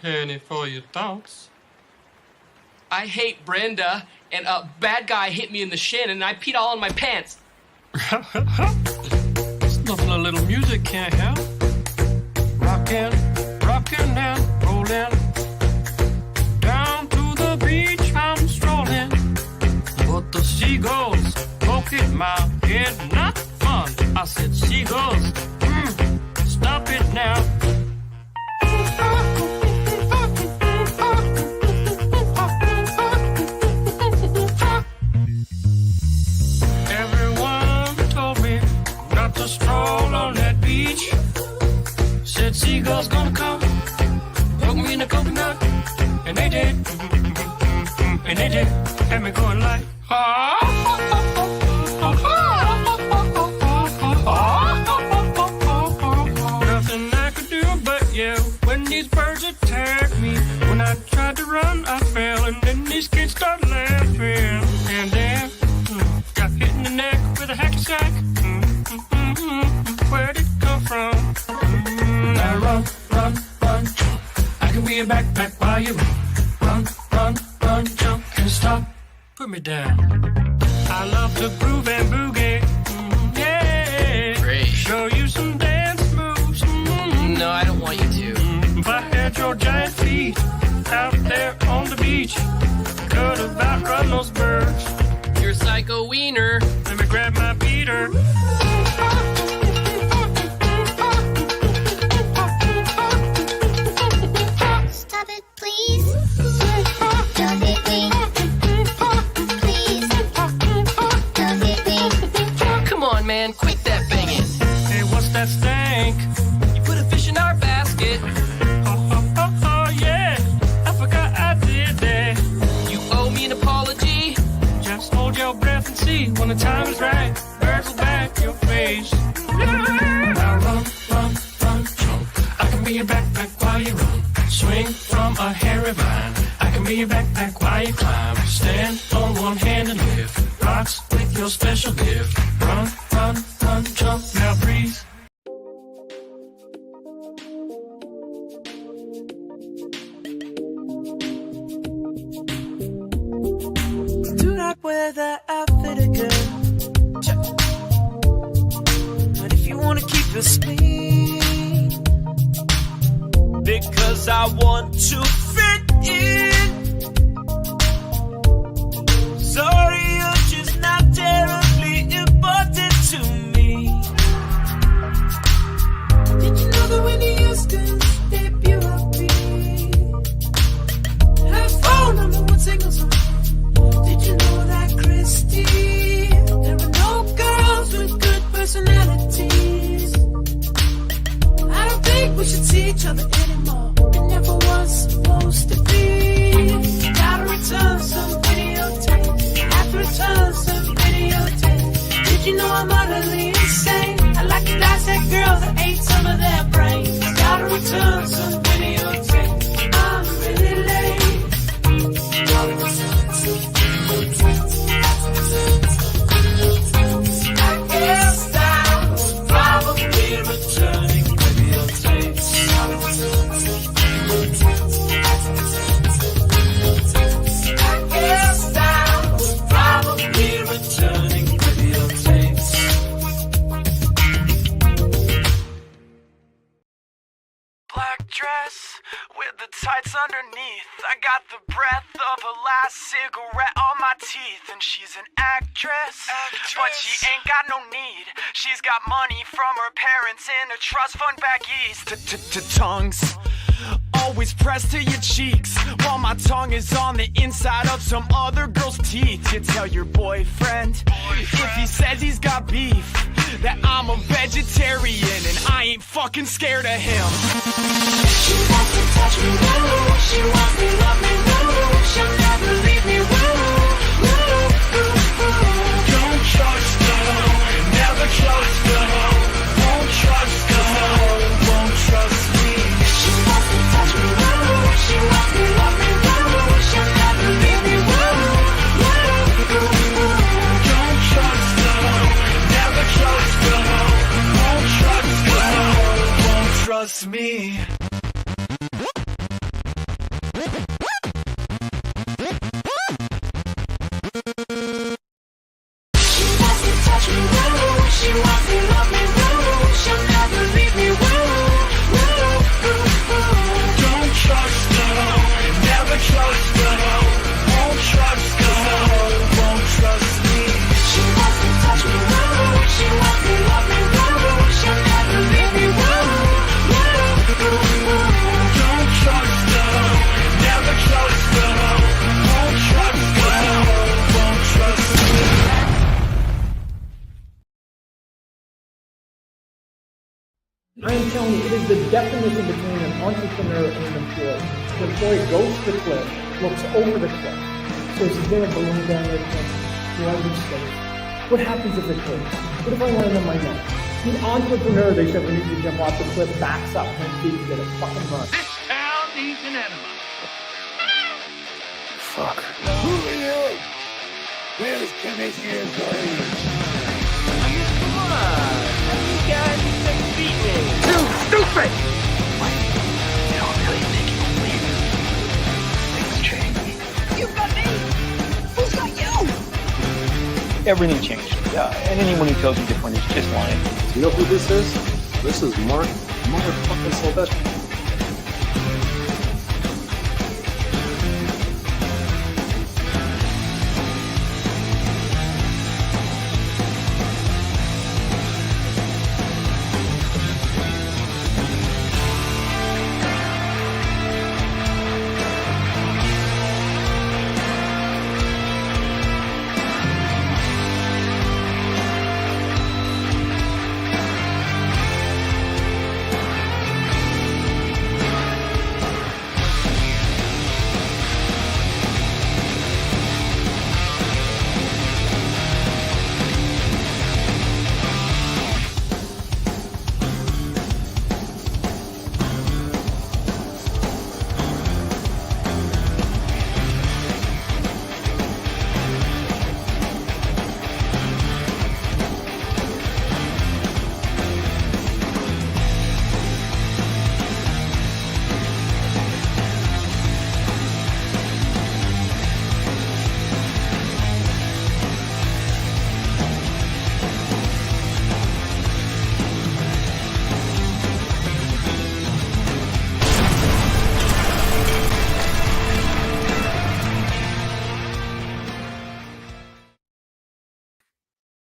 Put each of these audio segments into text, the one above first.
Penny for your thoughts. I hate Brenda, and a bad guy hit me in the shin, and I peed all in my pants. There's nothing a little music can't help. Rockin', rockin' and rollin'. Down to the beach I'm strolling. But the seagulls poking my head, not fun. I said, seagulls, stop it now. Everyone told me not to stroll on that beach. Said seagulls gonna come, poke me in the coconut, and they did, and they did, had me going like, nothing I could do but yell when these birds attacked me. When I tried to run, I fell, and then these kids started laughing, and then got hit in the neck with a hacky sack. Where did it come from? Now run, run, run, jump. I can be a backpack while you run. Run, run, run, jump. Can't stop, put me down. I love to groove and boogie. Yeah. Great. Show you some dance moves. No, I don't want you to. If I had your giant feet out there on the beach, could have outrun those birds. You're a psycho wiener. Let me grab my beater. Stop it, please. Don't hit me. Please. Don't hit me. Come on, man, quit that banging. Hey, what's that stank? You put a fish in our basket. Oh, yeah. I forgot I did that. You owe me an apology. Just hold your breath and see when the time is right. Birds will back your face. Now run, run, run, jump. I can be your backpack while you run. Swing from a hairy vine. I can be your backpack while you climb. Stand on one hand and lift rocks with your special gift. Run, run, run, jump. Now breathe. Do not wear that outfit again. But if you wanna keep it clean, because I want to fit in. Sorry, you're just not terribly important to me. Did you know that when you used to debut upbeat, her phone number one single song? Did you know that, Christy, there are no girls with good personalities? I don't think we should see each other anymore. It never was supposed to be. Gotta return some videotapes. Have to return some videotapes. Did you know I'm utterly insane? I like to dissect girls that ate some of their brains. Gotta return some videotapes. I'm really late. Gotta return some videotapes. I guess I was probably returning videotapes. Gotta return some videotapes. I guess I was probably returning videotapes. Black dress with the tights underneath. I got the breath of a last cigarette on my teeth. And she's an actress, but she ain't got no need. She's got money from her parents in a trust fund back east. Tongues always pressed to your cheeks, while my tongue is on the inside of some other girl's teeth. You tell your boyfriend, if he says he's got beef, that I'm a vegetarian and I ain't fucking scared of him. She wants to touch me, woo. She wants me, love me, woo. She'll never leave me, woo. Woo, woo, woo. Don't trust her, never trust her. Won't trust her, won't trust me. She wants to touch me, woo. She wants me, love me, woo. She'll never leave me, woo. Woo, woo, woo. Don't trust her, never trust her. Won't trust her, won't trust me. I am telling you, it is the definition between an entrepreneur and an employee. The employee goes to the cliff, looks over the cliff, says, is there a balloon down there? Do I be safe? What happens if it hurts? What if I land on my neck? The entrepreneur, they said, we need to jump off the cliff, backs up 10 feet to get a fucking run. This town needs an enema. Fuck. Who are you? Where's Commissioner Gordon? Come on. You guys think beat me. Too stupid! You don't really think you believe it? Things change. You got me! Who's got you? Everything changed. And anyone who tells you different is just lying. You know who this is? This is Mark motherfucking Sylvester.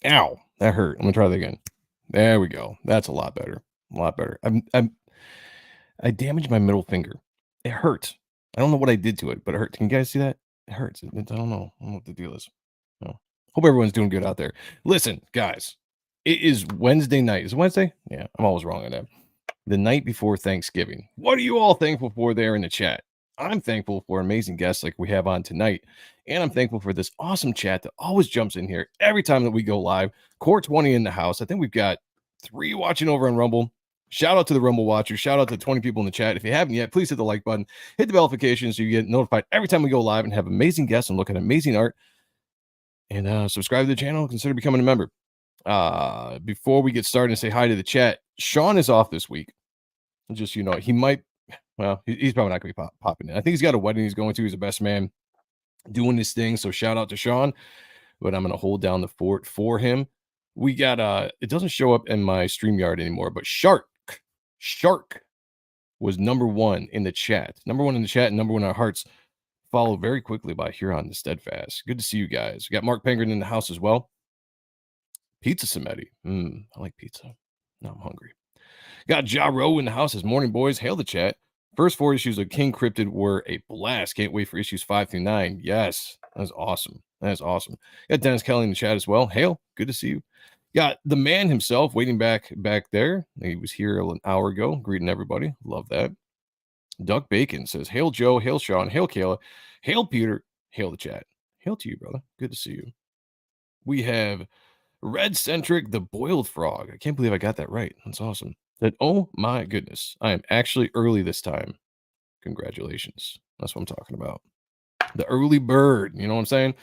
Ow, that hurt. I'm gonna try that again. There we go. That's a lot better. A lot better. I damaged my middle finger. It hurts. I don't know what I did to it, but it hurt. Can you guys see that? It hurts. I don't know. I don't know what the deal is. No. Hope everyone's doing good out there. Listen, guys, it is Wednesday night. Is it Wednesday? Yeah, I'm always wrong on that. The night before Thanksgiving. What are you all thankful for there in the chat? I'm thankful for amazing guests like we have on tonight. And I'm thankful for this awesome chat that always jumps in here every time that we go live. Core 20 in the house. I think we've got 3 watching over on Rumble. Shout out to the Rumble watchers. Shout out to 20 people in the chat. If you haven't yet, please hit the like button. Hit the bell notification so you get notified every time we go live and have amazing guests and look at amazing art. And subscribe to the channel. Consider becoming a member. Before we get started and say hi to the chat, Sean is off this week. Just, you know, he might, well, he's probably not going to be popping in. I think he's got a wedding he's going to. He's the best man doing this thing. So shout out to Sean, but I'm going to hold down the fort for him. We got, it doesn't show up in my StreamYard anymore, but Shark was number 1 in the chat. Number 1 in the chat and number 1 in our hearts. Followed very quickly by Huron the Steadfast. Good to see you guys. We got Mark Penguin in the house as well. Pizza SIMETI. I like pizza. Now I'm hungry. Got Ja Rowe in the house this morning, boys. Hail the chat. First 4 issues of King Cryptid were a blast. Can't wait for issues 5 through 9. Yes, that's awesome. That's awesome. Got Dennis Kelly in the chat as well. Hail, good to see you. Got the man himself waiting back there. He was here an hour ago, greeting everybody. Love that. Duck Bacon says, hail Joe, hail Sean, hail Kayla, hail Peter, hail the chat. Hail to you, brother. Good to see you. We have Red Centric, the Boiled Frog. I can't believe I got that right. That's awesome. That, oh my goodness, I am actually early this time. Congratulations. That's what I'm talking about. The early bird. You know what I'm saying?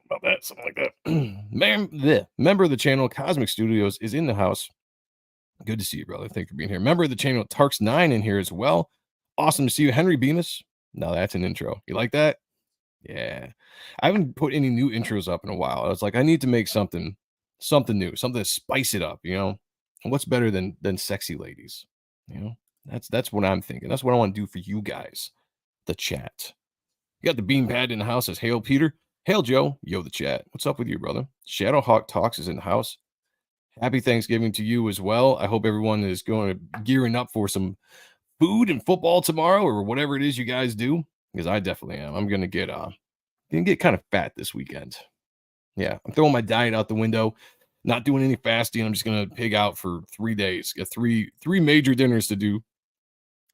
About that, something like that. The member of the channel, Cosmic Studios, is in the house. Good to see you, brother. Thank you for being here. Member of the channel, Tarks9 in here as well. Awesome to see you. Henry Bemis. Now that's an intro. You like that? Yeah. I haven't put any new intros up in a while. I was like, I need to make something new, something to spice it up, you know? And what's better than sexy ladies? You know? That's what I'm thinking. That's what I want to do for you guys. The chat. You got the bean pad in the house. Says, hail Peter. Hail Joe. Yo, the chat. What's up with you, brother? Shadowhawk Talks is in the house. Happy Thanksgiving to you as well. I hope everyone is gearing up for some food and football tomorrow or whatever it is you guys do, because I definitely am. I'm gonna get kind of fat this weekend. Yeah, I'm throwing my diet out the window. Not doing any fasting. I'm just gonna pig out for 3 days. Got three major dinners to do.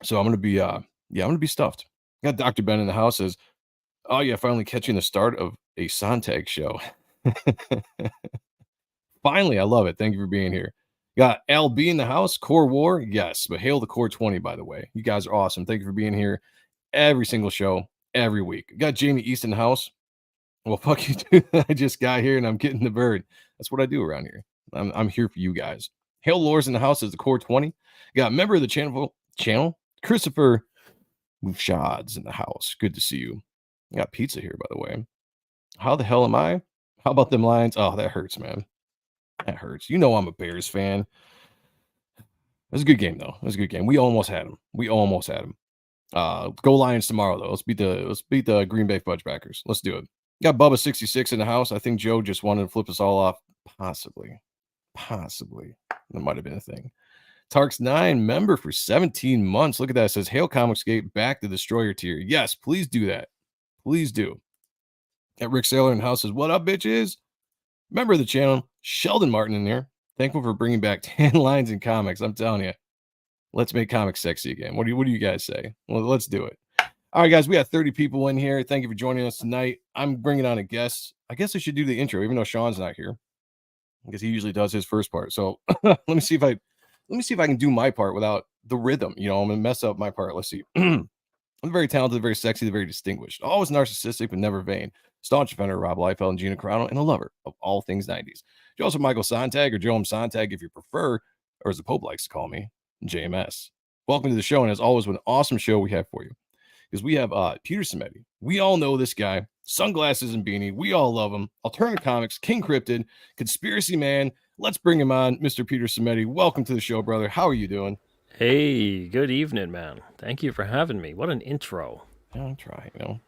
So I'm gonna be I'm gonna be stuffed. Got Dr. Ben in the house says, oh yeah, finally catching the start of a Sonntag show. Finally, I love it. Thank you for being here. Got LB in the house. Core War, yes, but hail the Core 20, by the way. You guys are awesome. Thank you for being here every single show, every week. Got Jamie East in the house. Well, fuck you, dude. I just got here and I'm getting the bird. That's what I do around here. I'm here for you guys. Hail Lores in the house is the Core 20. Got a member of the channel, Christopher Mouchads in the house. Good to see you. Got pizza here, by the way. How the hell am I? How about them Lions? Oh, that hurts, man. That hurts. You know I'm a Bears fan. It was a good game, though. It was a good game. We almost had them. Go Lions tomorrow, though. Let's beat the Green Bay Fudgebackers. Let's do it. Got Bubba 66 in the house. I think Joe just wanted to flip us all off. Possibly. That might have been a thing. Tarks 9 member for 17 months. Look at that. It says Hail Comicsgate back to Destroyer tier. Yes, please do that. Please do. Got Rick Saylor in the house says, what up, bitches? Member of the channel, Sheldon Martin in there. Thankful for bringing back 10 lines in comics. I'm telling you, let's make comics sexy again. What do you guys say? Well, let's do it. All right, guys, we got 30 people in here. Thank you for joining us tonight. I'm bringing on a guest. I guess I should do the intro, even though Sean's not here, because he usually does his first part. So let me see if I can do my part without the rhythm. You know, I'm gonna mess up my part. Let's see. I'm very talented, very sexy, very distinguished, always narcissistic, but never vain. Staunch defender of Rob Liefeld and Gina Carano, and a lover of all things 90s. Joseph Michael Sonntag, or Joe M. Sonntag if you prefer, or as the Pope likes to call me, JMS. Welcome to the show, and as always, what an awesome show we have for you. Because we have Peter SIMETI. We all know this guy. Sunglasses and beanie. We all love him. Alternative Comics, King Cryptid, Conspiracy Man. Let's bring him on, Mr. Peter SIMETI. Welcome to the show, brother. How are you doing? Hey, good evening, man. Thank you for having me. What an intro. I'll try, you know.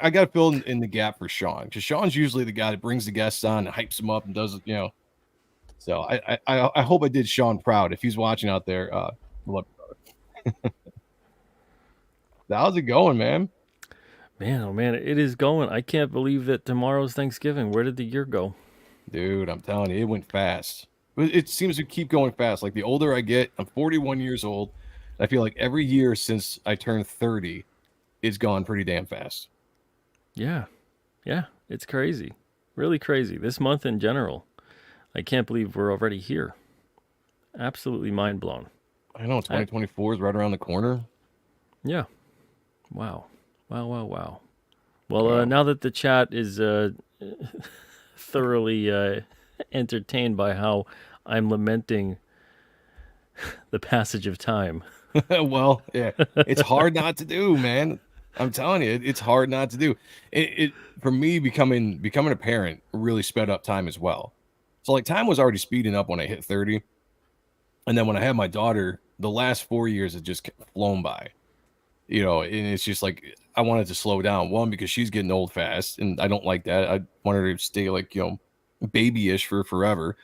I got to fill in the gap for Sean, because Sean's usually the guy that brings the guests on and hypes them up and does it, you know. So I hope I did Sean proud. If he's watching out there, love you, brother. How's it going, man? Man, oh man, it is going. I can't believe that tomorrow's Thanksgiving. Where did the year go? Dude, I'm telling you, it went fast. It seems to keep going fast. Like the older I get, I'm 41 years old. I feel like every year since I turned 30, it's gone pretty damn fast. Yeah, it's crazy. Really crazy. This month in general. I can't believe we're already here. Absolutely mind blown. I know, 2024 is right around the corner. Yeah. Wow. Well, now that the chat is thoroughly entertained by how I'm lamenting the passage of time. Well, yeah, it's hard not to do, man. I'm telling you, it's hard not to do. It for me, becoming a parent really sped up time as well. So like time was already speeding up when I hit 30. And then when I had my daughter, the last 4 years have just flown by. You know, and it's just like I wanted to slow down. One, because she's getting old fast, and I don't like that. I want her to stay like, you know, babyish for forever.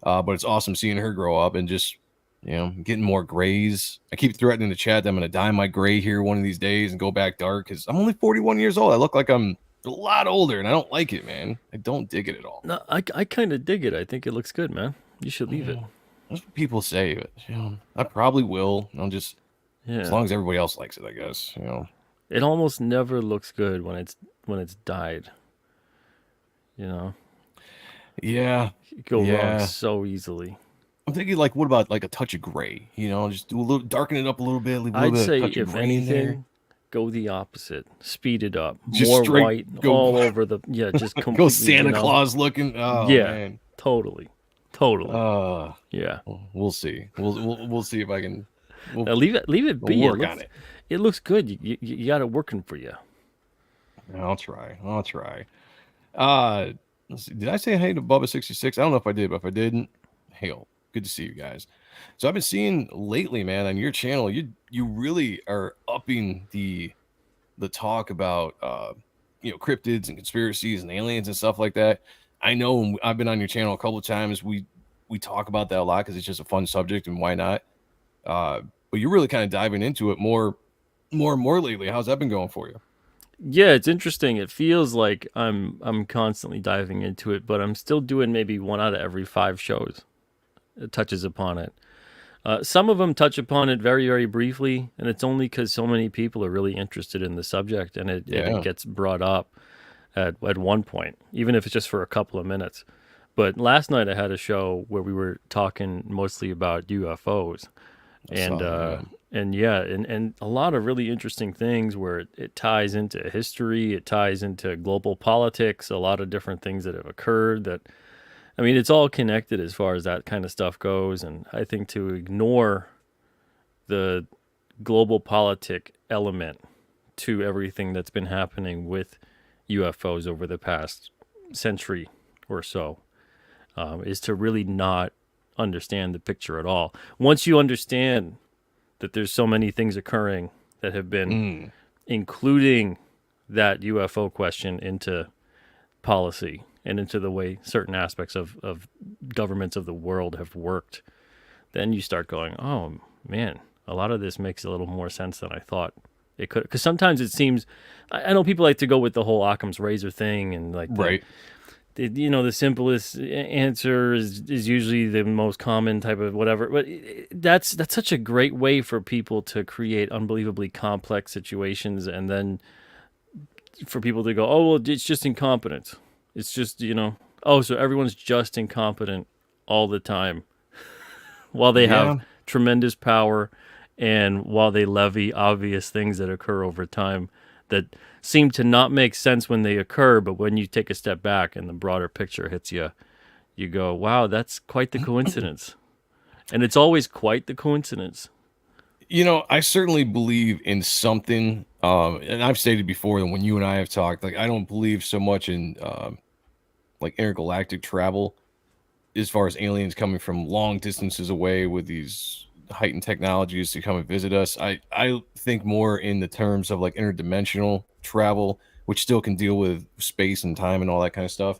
But it's awesome seeing her grow up and just, you know, getting more grays. I keep threatening the chat that I'm going to dye my gray here one of these days and go back dark, because I'm only 41 years old. I look like I'm a lot older, and I don't like it, man. I don't dig it at all. No, I kind of dig it. I think it looks good, man. You should leave it. That's what people say, but you know, I probably will. I'll just, as long as everybody else likes it, I guess. You know, it almost never looks good when it's dyed. You know. Yeah. You go wrong so easily. I'm thinking, like, what about like a touch of gray? You know, just do a little, darken it up a little bit. Leave a little I'd say touch of if gray in there. anything, go the opposite. Speed it up. Just more straight white go- all over the just completely. Go Santa vanilla. Claus looking. Oh, yeah, man. totally. Yeah. We'll see. We'll see if I can. Now leave it be. We'll work on it. It looks good. You got it working for you. I'll try. Let's see. Did I say hey to Bubba 66? I don't know if I did, but if I didn't, hail. Good to see you guys. So I've been seeing lately, man, on your channel, you really are upping the talk about you know, cryptids and conspiracies and aliens and stuff like that. I know I've been on your channel a couple of times. We talk about that a lot because it's just a fun subject, and why not? But you're really kind of diving into it more and more lately. How's that been going for you? Yeah, it's interesting. It feels like I'm constantly diving into it, but I'm still doing maybe one out of every 5 shows. It touches upon it. Some of them touch upon it very, very briefly, and it's only because so many people are really interested in the subject, and it Yeah. gets brought up at one point, even if it's just for a couple of minutes. But last night I had a show where we were talking mostly about UFOs, and and a lot of really interesting things where it ties into history, it ties into global politics, a lot of different things that have occurred that, I mean, it's all connected as far as that kind of stuff goes. And I think to ignore the global politic element to everything that's been happening with UFOs over the past century or so is to really not understand the picture at all. Once you understand that there's so many things occurring that have been including that UFO question into policy and into the way certain aspects of governments of the world have worked, then you start going, oh man, a lot of this makes a little more sense than I thought it could. Because sometimes it seems, I know people like to go with the whole Occam's razor thing, and like Right. the simplest answer is usually the most common type of whatever. But that's such a great way for people to create unbelievably complex situations, and then for people to go, oh well, it's just incompetence. It's just oh, so everyone's just incompetent all the time, while they Yeah. have tremendous power, and while they levy obvious things that occur over time that seem to not make sense when they occur, but when you take a step back and the broader picture hits you, you go, wow, that's quite the coincidence. And it's always quite the coincidence. I certainly believe in something. And I've stated before that when you and I have talked, like I don't believe so much in like intergalactic travel as far as aliens coming from long distances away with these heightened technologies to come and visit us. I think more in the terms of like interdimensional travel, which still can deal with space and time and all that kind of stuff.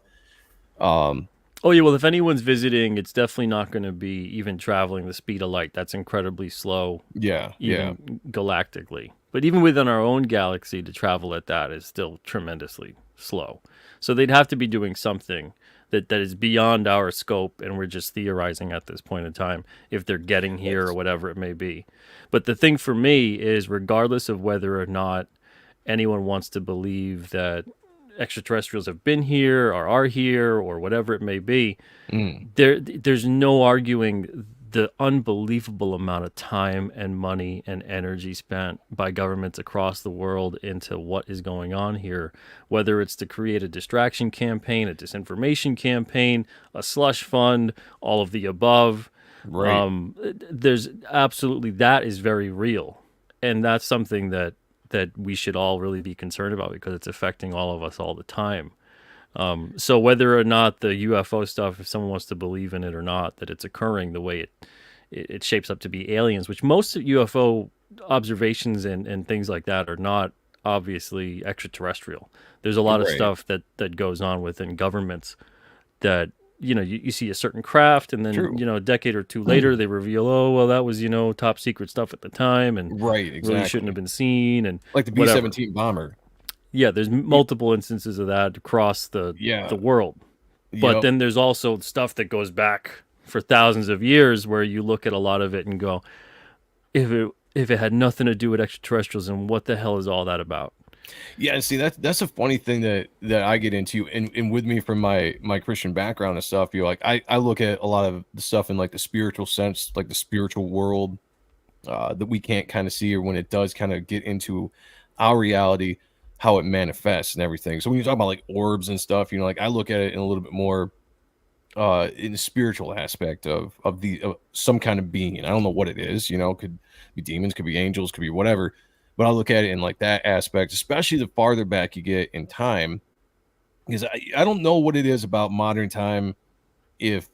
Oh yeah, well, if anyone's visiting, it's definitely not going to be even traveling the speed of light. That's incredibly slow, Yeah, even galactically. But even within our own galaxy, to travel at that is still tremendously slow. So they'd have to be doing something that is beyond our scope, and we're just theorizing at this point in time if they're getting here or whatever it may be. But the thing for me is, regardless of whether or not anyone wants to believe that extraterrestrials have been here or are here or whatever it may be, there's no arguing the unbelievable amount of time and money and energy spent by governments across the world into what is going on here, whether it's to create a distraction campaign, a disinformation campaign, a slush fund, all of the above. Right. There's absolutely, that is very real, and that's something that we should all really be concerned about, because it's affecting all of us all the time. So whether or not the UFO stuff, if someone wants to believe in it or not, that it's occurring the way it shapes up to be aliens, which most UFO observations and things like that are not obviously extraterrestrial. There's a lot of Right. stuff that goes on within governments that, you see a certain craft, and then, True. a decade or two later, they reveal, oh, well, that was, top secret stuff at the time, and Right, really exactly. shouldn't have been seen, and Like the whatever. B-17 bomber. Yeah, there's multiple instances of that across the Yeah. world. But Yep. then there's also stuff that goes back for thousands of years, where you look at a lot of it and go, if it had nothing to do with extraterrestrials, then what the hell is all that about? Yeah, see that's a funny thing that I get into, and with me from my Christian background and stuff, like I look at a lot of the stuff in like the spiritual sense, like the spiritual world that we can't kind of see, or when it does kind of get into our reality, how it manifests and everything. So when you talk about like orbs and stuff, like I look at it in a little bit more in the spiritual aspect of some kind of being. I don't know what it is, could be demons, could be angels, could be whatever. But I look at it in like that aspect, especially the farther back you get in time, because I don't know what it is about modern time. If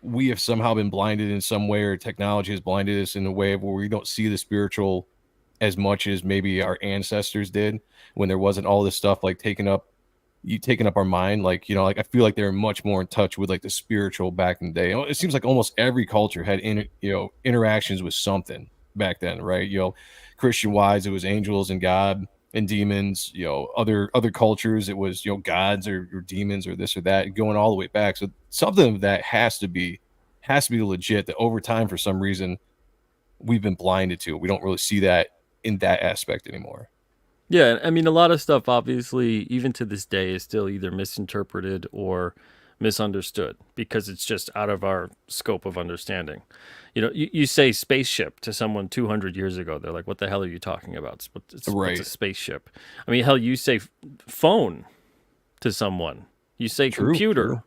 we have somehow been blinded in some way, or technology has blinded us in a way where we don't see the spiritual as much as maybe our ancestors did, when there wasn't all this stuff like taking up our mind. Like, like I feel like they're much more in touch with like the spiritual back in the day. It seems like almost every culture had interactions with something back then, right? Christian wise, it was angels and God. and demons, other cultures, it was, gods or demons or this or that, going all the way back. So something of that has to be legit, that over time, for some reason, we've been blinded to. We don't really see that in that aspect anymore. Yeah, I mean, a lot of stuff, obviously, even to this day, is still either misinterpreted or misunderstood because it's just out of our scope of understanding. You say spaceship to someone 200 years ago, they're like, what the hell are you talking about? What's a spaceship? I mean, hell, you say phone to someone, you say computer. True.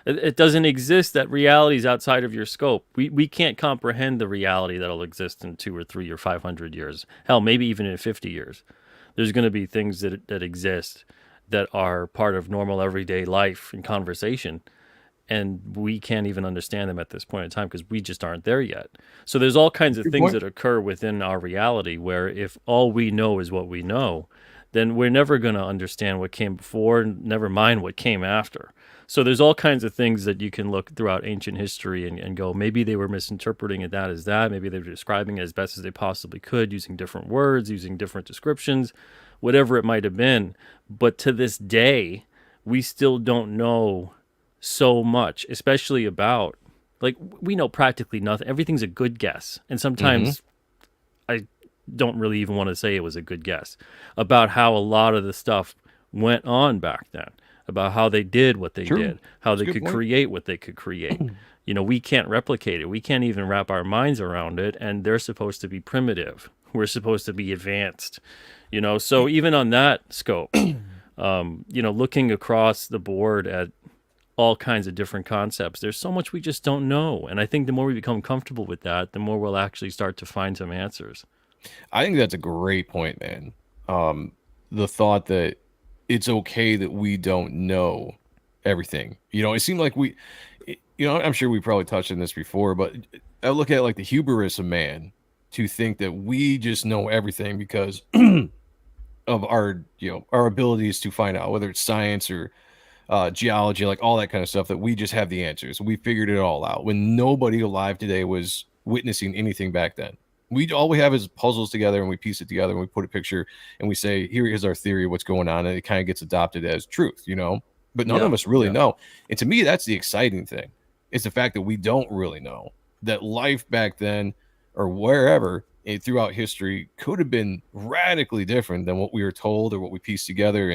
It doesn't exist. That reality is outside of your scope. We can't comprehend the reality that'll exist in 2 or 3 or 500 years. Hell, maybe even in 50 years. There's going to be things that exist that are part of normal everyday life and conversation, and we can't even understand them at this point in time because we just aren't there yet. So there's all kinds of things that occur within our reality where if all we know is what we know, then we're never going to understand what came before, never mind what came after. So there's all kinds of things that you can look throughout ancient history and go, maybe they were misinterpreting it that as that. Maybe they were describing it as best as they possibly could, using different words, using different descriptions, whatever it might have been. But to this day, we still don't know so much, especially about, like, we know practically nothing. Everything's a good guess. And sometimes I don't really even want to say it was a good guess about how a lot of the stuff went on back then, about how they did what they did, how they could create what they could create. We can't replicate it. We can't even wrap our minds around it. And they're supposed to be primitive. We're supposed to be advanced, So even on that scope, looking across the board at all kinds of different concepts, there's so much we just don't know. And I think the more we become comfortable with that, the more we'll actually start to find some answers. I think that's a great point, man. The thought that it's okay that we don't know everything. It seemed like I'm sure we probably touched on this before, but I look at like the hubris of man to think that we just know everything because of our abilities to find out, whether it's science or geology, like all that kind of stuff, that we just have the answers. We figured it all out when nobody alive today was witnessing anything back then. All we have is puzzles together, and we piece it together, and we put a picture, and we say, here is our theory of what's going on, and it kind of gets adopted as truth, But none of us really know. And to me, that's the exciting thing. It's the fact that we don't really know. That life back then, or wherever, throughout history, could have been radically different than what we were told or what we pieced together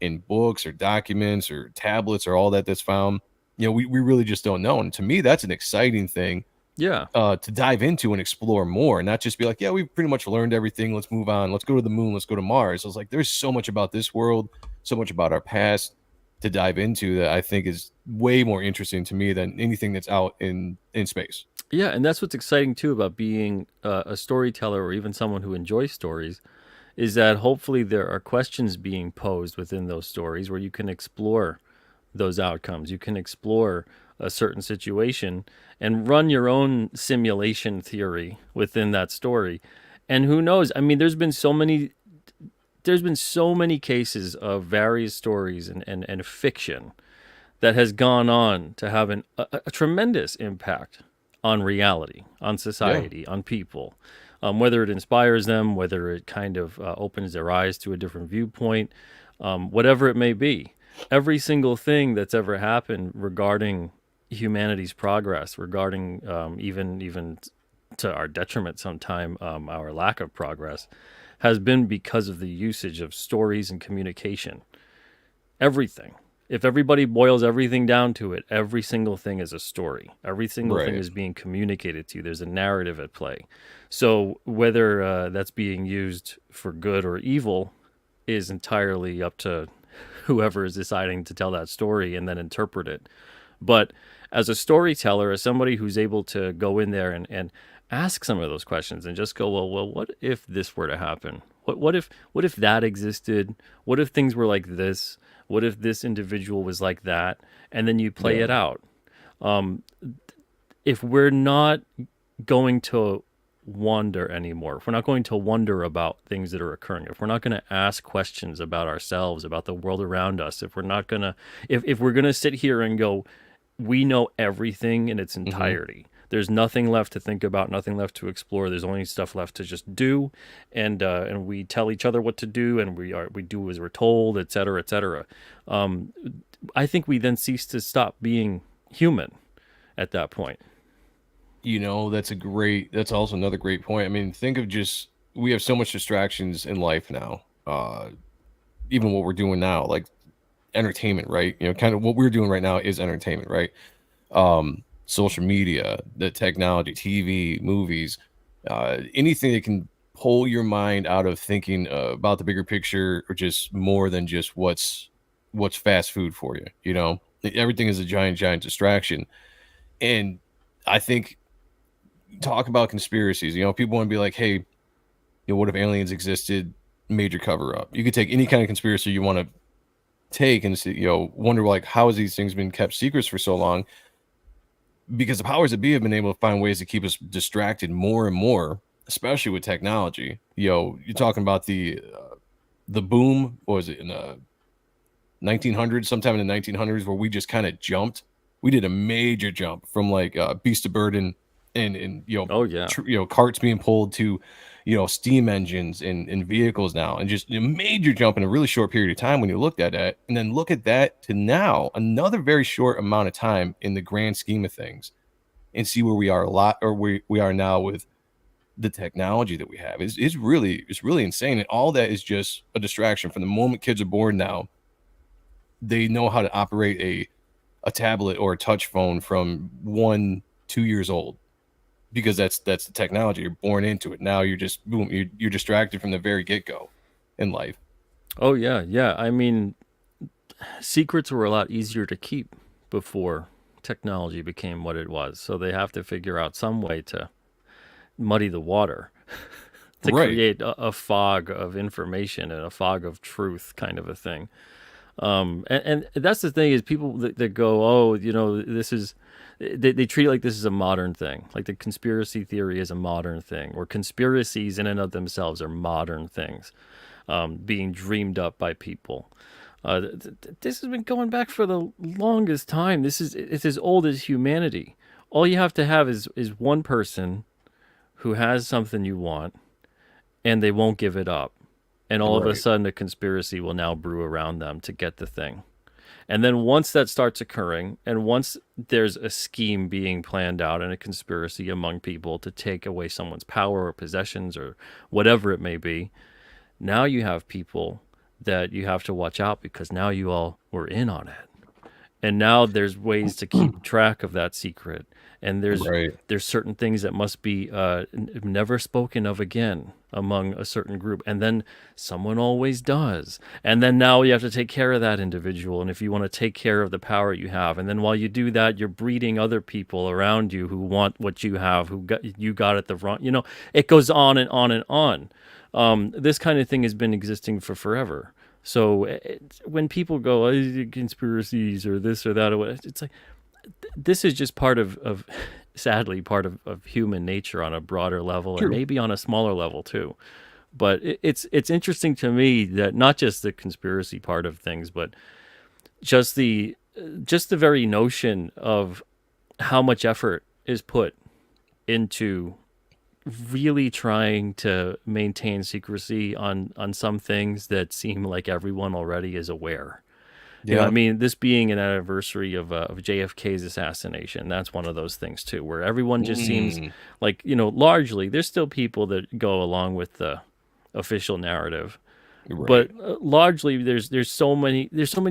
in books or documents or tablets or all that's found. We really just don't know. And to me, that's an exciting thing. Yeah. To dive into and explore more, and not just be like, yeah, we've pretty much learned everything. Let's move on. Let's go to the moon. Let's go to Mars. I was like, there's so much about this world, so much about our past to dive into that I think is way more interesting to me than anything that's out in space. Yeah, and that's what's exciting too about being a storyteller or even someone who enjoys stories, is that hopefully there are questions being posed within those stories where you can explore those outcomes. You can explore a certain situation and run your own simulation theory within that story. And who knows? I mean, there's been so many cases of various stories and fiction that has gone on to have a tremendous impact on reality, on society, on people, whether it inspires them, whether it kind of opens their eyes to a different viewpoint, whatever it may be. Every single thing that's ever happened regarding humanity's progress, regarding even to our detriment sometime, our lack of progress, has been because of the usage of stories and communication. Everything. If everybody boils everything down to it, every single thing is a story. Every single thing is being communicated to you. There's a narrative at play. So whether that's being used for good or evil is entirely up to whoever is deciding to tell that story and then interpret it. But as a storyteller, as somebody who's able to go in there and ask some of those questions and just go, well, what if this were to happen? What if that existed? What if things were like this? What if this individual was like that? And then you play it out. If we're not going to wonder anymore, if we're not going to wonder about things that are occurring, if we're not going to ask questions about ourselves, about the world around us, if we're not going to, if we're going to sit here and go, we know everything in its entirety, There's nothing left to think about, nothing left to explore. There's only stuff left to just do, and we tell each other what to do, and we do as we're told, et cetera, et cetera. I think we then cease to stop being human at that point. That's also another great point. I mean, think of we have so much distractions in life now. Even what we're doing now, like entertainment, right? Kind of what we're doing right now is entertainment, right? Social media, the technology, TV, movies, anything that can pull your mind out of thinking about the bigger picture, or just more than just what's fast food for you. Everything is a giant distraction. And I think, talk about conspiracies, people want to be like, hey, what if aliens existed? Major cover up. You could take any kind of conspiracy you want to take and see, wonder like, how has these things been kept secrets for so long? Because the powers that be have been able to find ways to keep us distracted more and more, especially with technology. You're talking about the boom, what was it, in the 1900s, sometime in the 1900s, where we just kind of jumped. We did a major jump from like beast of burden and Oh yeah. Carts being pulled to steam engines and vehicles now, and just a major jump in a really short period of time when you looked at it. And then look at that to now, another very short amount of time in the grand scheme of things, and see where we are we are now with the technology that we have. It's really insane. And all that is just a distraction. From the moment kids are born now, they know how to operate a tablet or a touch phone from 1-2 years old, because that's the technology. You're born into it. Now you're just boom, you're distracted from the very get-go in life. Oh yeah. I mean, secrets were a lot easier to keep before technology became what it was. So they have to figure out some way to muddy the water to Right. create a fog of information and a fog of truth, kind of a thing. And that's the thing, is people that go, oh, this is, they treat it like this is a modern thing. Like the conspiracy theory is a modern thing, or conspiracies in and of themselves are modern things, being dreamed up by people. This has been going back for the longest time. It's as old as humanity. All you have to have is one person who has something you want, and they won't give it up. And all of a Right. sudden, a conspiracy will now brew around them to get the thing. And then once that starts occurring, and once there's a scheme being planned out and a conspiracy among people to take away someone's power or possessions or whatever it may be, now you have people that you have to watch out, because now you all were in on it. And now there's ways to keep track of that secret. And there's certain things that must be never spoken of again among a certain group. And then someone always does. And then now you have to take care of that individual. And if you want to take care of the power you have, and then while you do that, you're breeding other people around you who want what you have, you got it the wrong. It goes on and on and on. This kind of thing has been existing for forever. So when people go, oh, conspiracies or this or that, or what, it's like, this is just part of sadly, part of human nature on a broader level. True. And maybe on a smaller level too. But it's interesting to me that not just the conspiracy part of things, but just the very notion of how much effort is put into really trying to maintain secrecy on some things that seem like everyone already is aware. Yeah. I mean, this being an anniversary of JFK's assassination, that's one of those things too, where everyone just seems like, largely there's still people that go along with the official narrative, right. But largely there's so many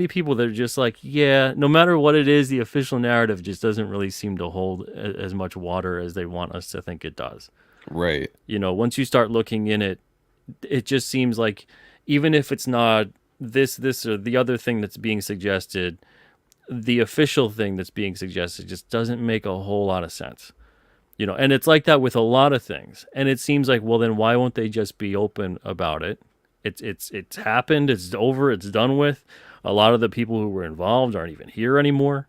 people that are just like, yeah, no matter what it is, the official narrative just doesn't really seem to hold as much water as they want us to think it does. Right. Once you start looking in it, it just seems like, even if it's not this or the other thing that's being suggested, the official thing that's being suggested just doesn't make a whole lot of sense. And it's like that with a lot of things. And it seems like, well, then why won't they just be open about it? It's happened, it's over, it's done with. A lot of the people who were involved aren't even here anymore.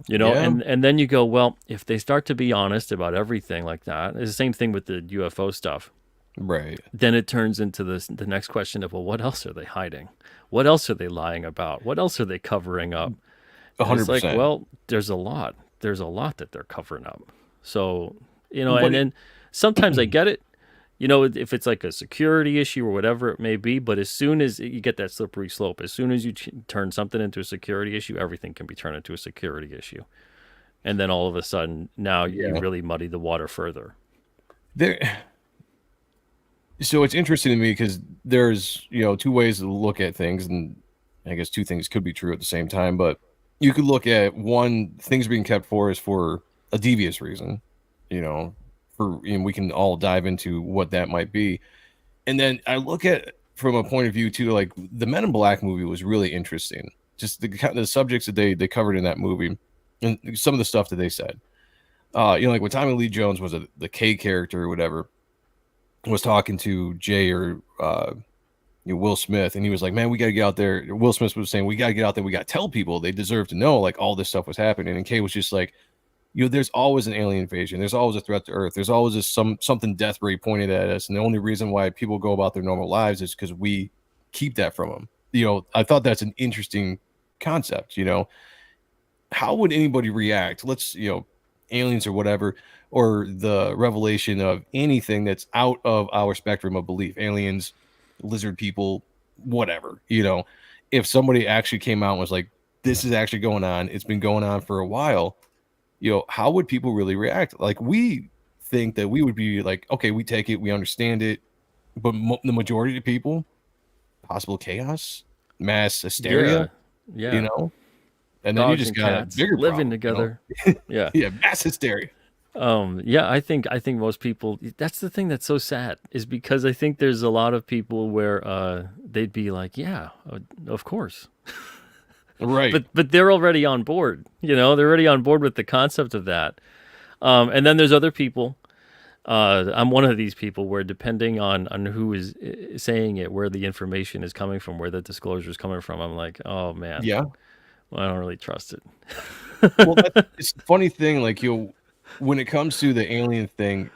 Yeah. And then you go, well, if they start to be honest about everything like that, it's the same thing with the UFO stuff. Right. Then it turns into the next question of, well, what else are they hiding? What else are they lying about? What else are they covering up? 100%. It's like, well, there's a lot that they're covering up. So, and But then sometimes I get it, if it's like a security issue or whatever it may be, but as soon as you get that slippery slope, as soon as you turn something into a security issue, everything can be turned into a security issue. And then all of a sudden, now you really muddy the water further. So it's interesting to me because there's, two ways to look at things, and I guess two things could be true at the same time. But you could look at one, things being kept for a devious reason, we can all dive into what that might be. And then I look at from a point of view too, like the Men in Black movie was really interesting. Just the subjects that they covered in that movie and some of the stuff that they said. Like when Tommy Lee Jones was the K character or whatever, was talking to Jay or Will Smith, and he was like, man, we got to get out there. Will Smith was saying, we got to get out there. We got to tell people they deserve to know, like, all this stuff was happening. And Kay was just like, there's always an alien invasion. There's always a threat to Earth. There's always just something death ray pointed at us. And the only reason why people go about their normal lives is because we keep that from them. I thought that's an interesting concept. How would anybody react? Let's, aliens or whatever, or the revelation of anything that's out of our spectrum of belief, aliens, lizard people, whatever, if somebody actually came out and was like, this is actually going on, it's been going on for a while, how would people really react? Like, we think that we would be like, okay, we take it, we understand it, but the majority of people, possible chaos, mass hysteria, yeah. And Dogs then you just and got cats a bigger living problem, together. Yeah. Yeah, mass hysteria. I think most people, that's the thing that's so sad, is because I think there's a lot of people where they'd be like, yeah, of course. Right. But they're already on board, they're already on board with the concept of that. And then there's other people. I'm one of these people where, depending on who is saying it, where the information is coming from, where the disclosure is coming from, I'm like, oh man, yeah, I don't really trust it. Well, it's the funny thing, like, when it comes to the alien thing,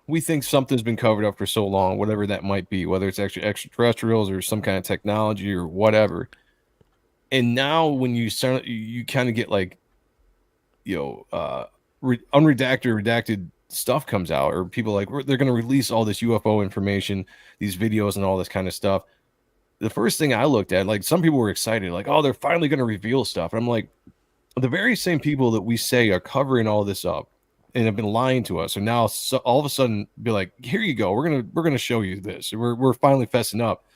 we think something's been covered up for so long, whatever that might be, whether it's actually extraterrestrials or some kind of technology or whatever. And now when you start, you kind of get like, redacted stuff comes out, or people like, they're going to release all this UFO information, these videos and all this kind of stuff. The first thing I looked at, like, some people were excited, like, oh, they're finally going to reveal stuff. And I'm like, the very same people that we say are covering all this up and have been lying to us, and now all of a sudden be like, here you go, we're gonna show you this. We're finally fessing up.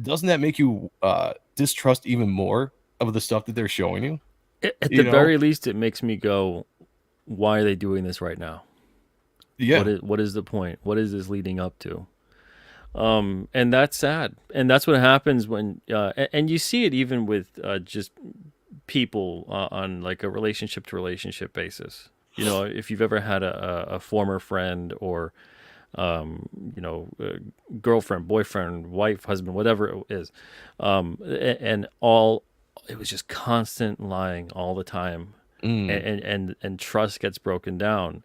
Doesn't that make you distrust even more of the stuff that they're showing you? At the very least, it makes me go, why are they doing this right now? Yeah. What is the point? What is this leading up to? And that's sad. And that's what happens when, and you see it even with just people on like a relationship to relationship basis. If you've ever had a former friend or, girlfriend, boyfriend, wife, husband, whatever it is, and it was just constant lying all the time, and trust gets broken down.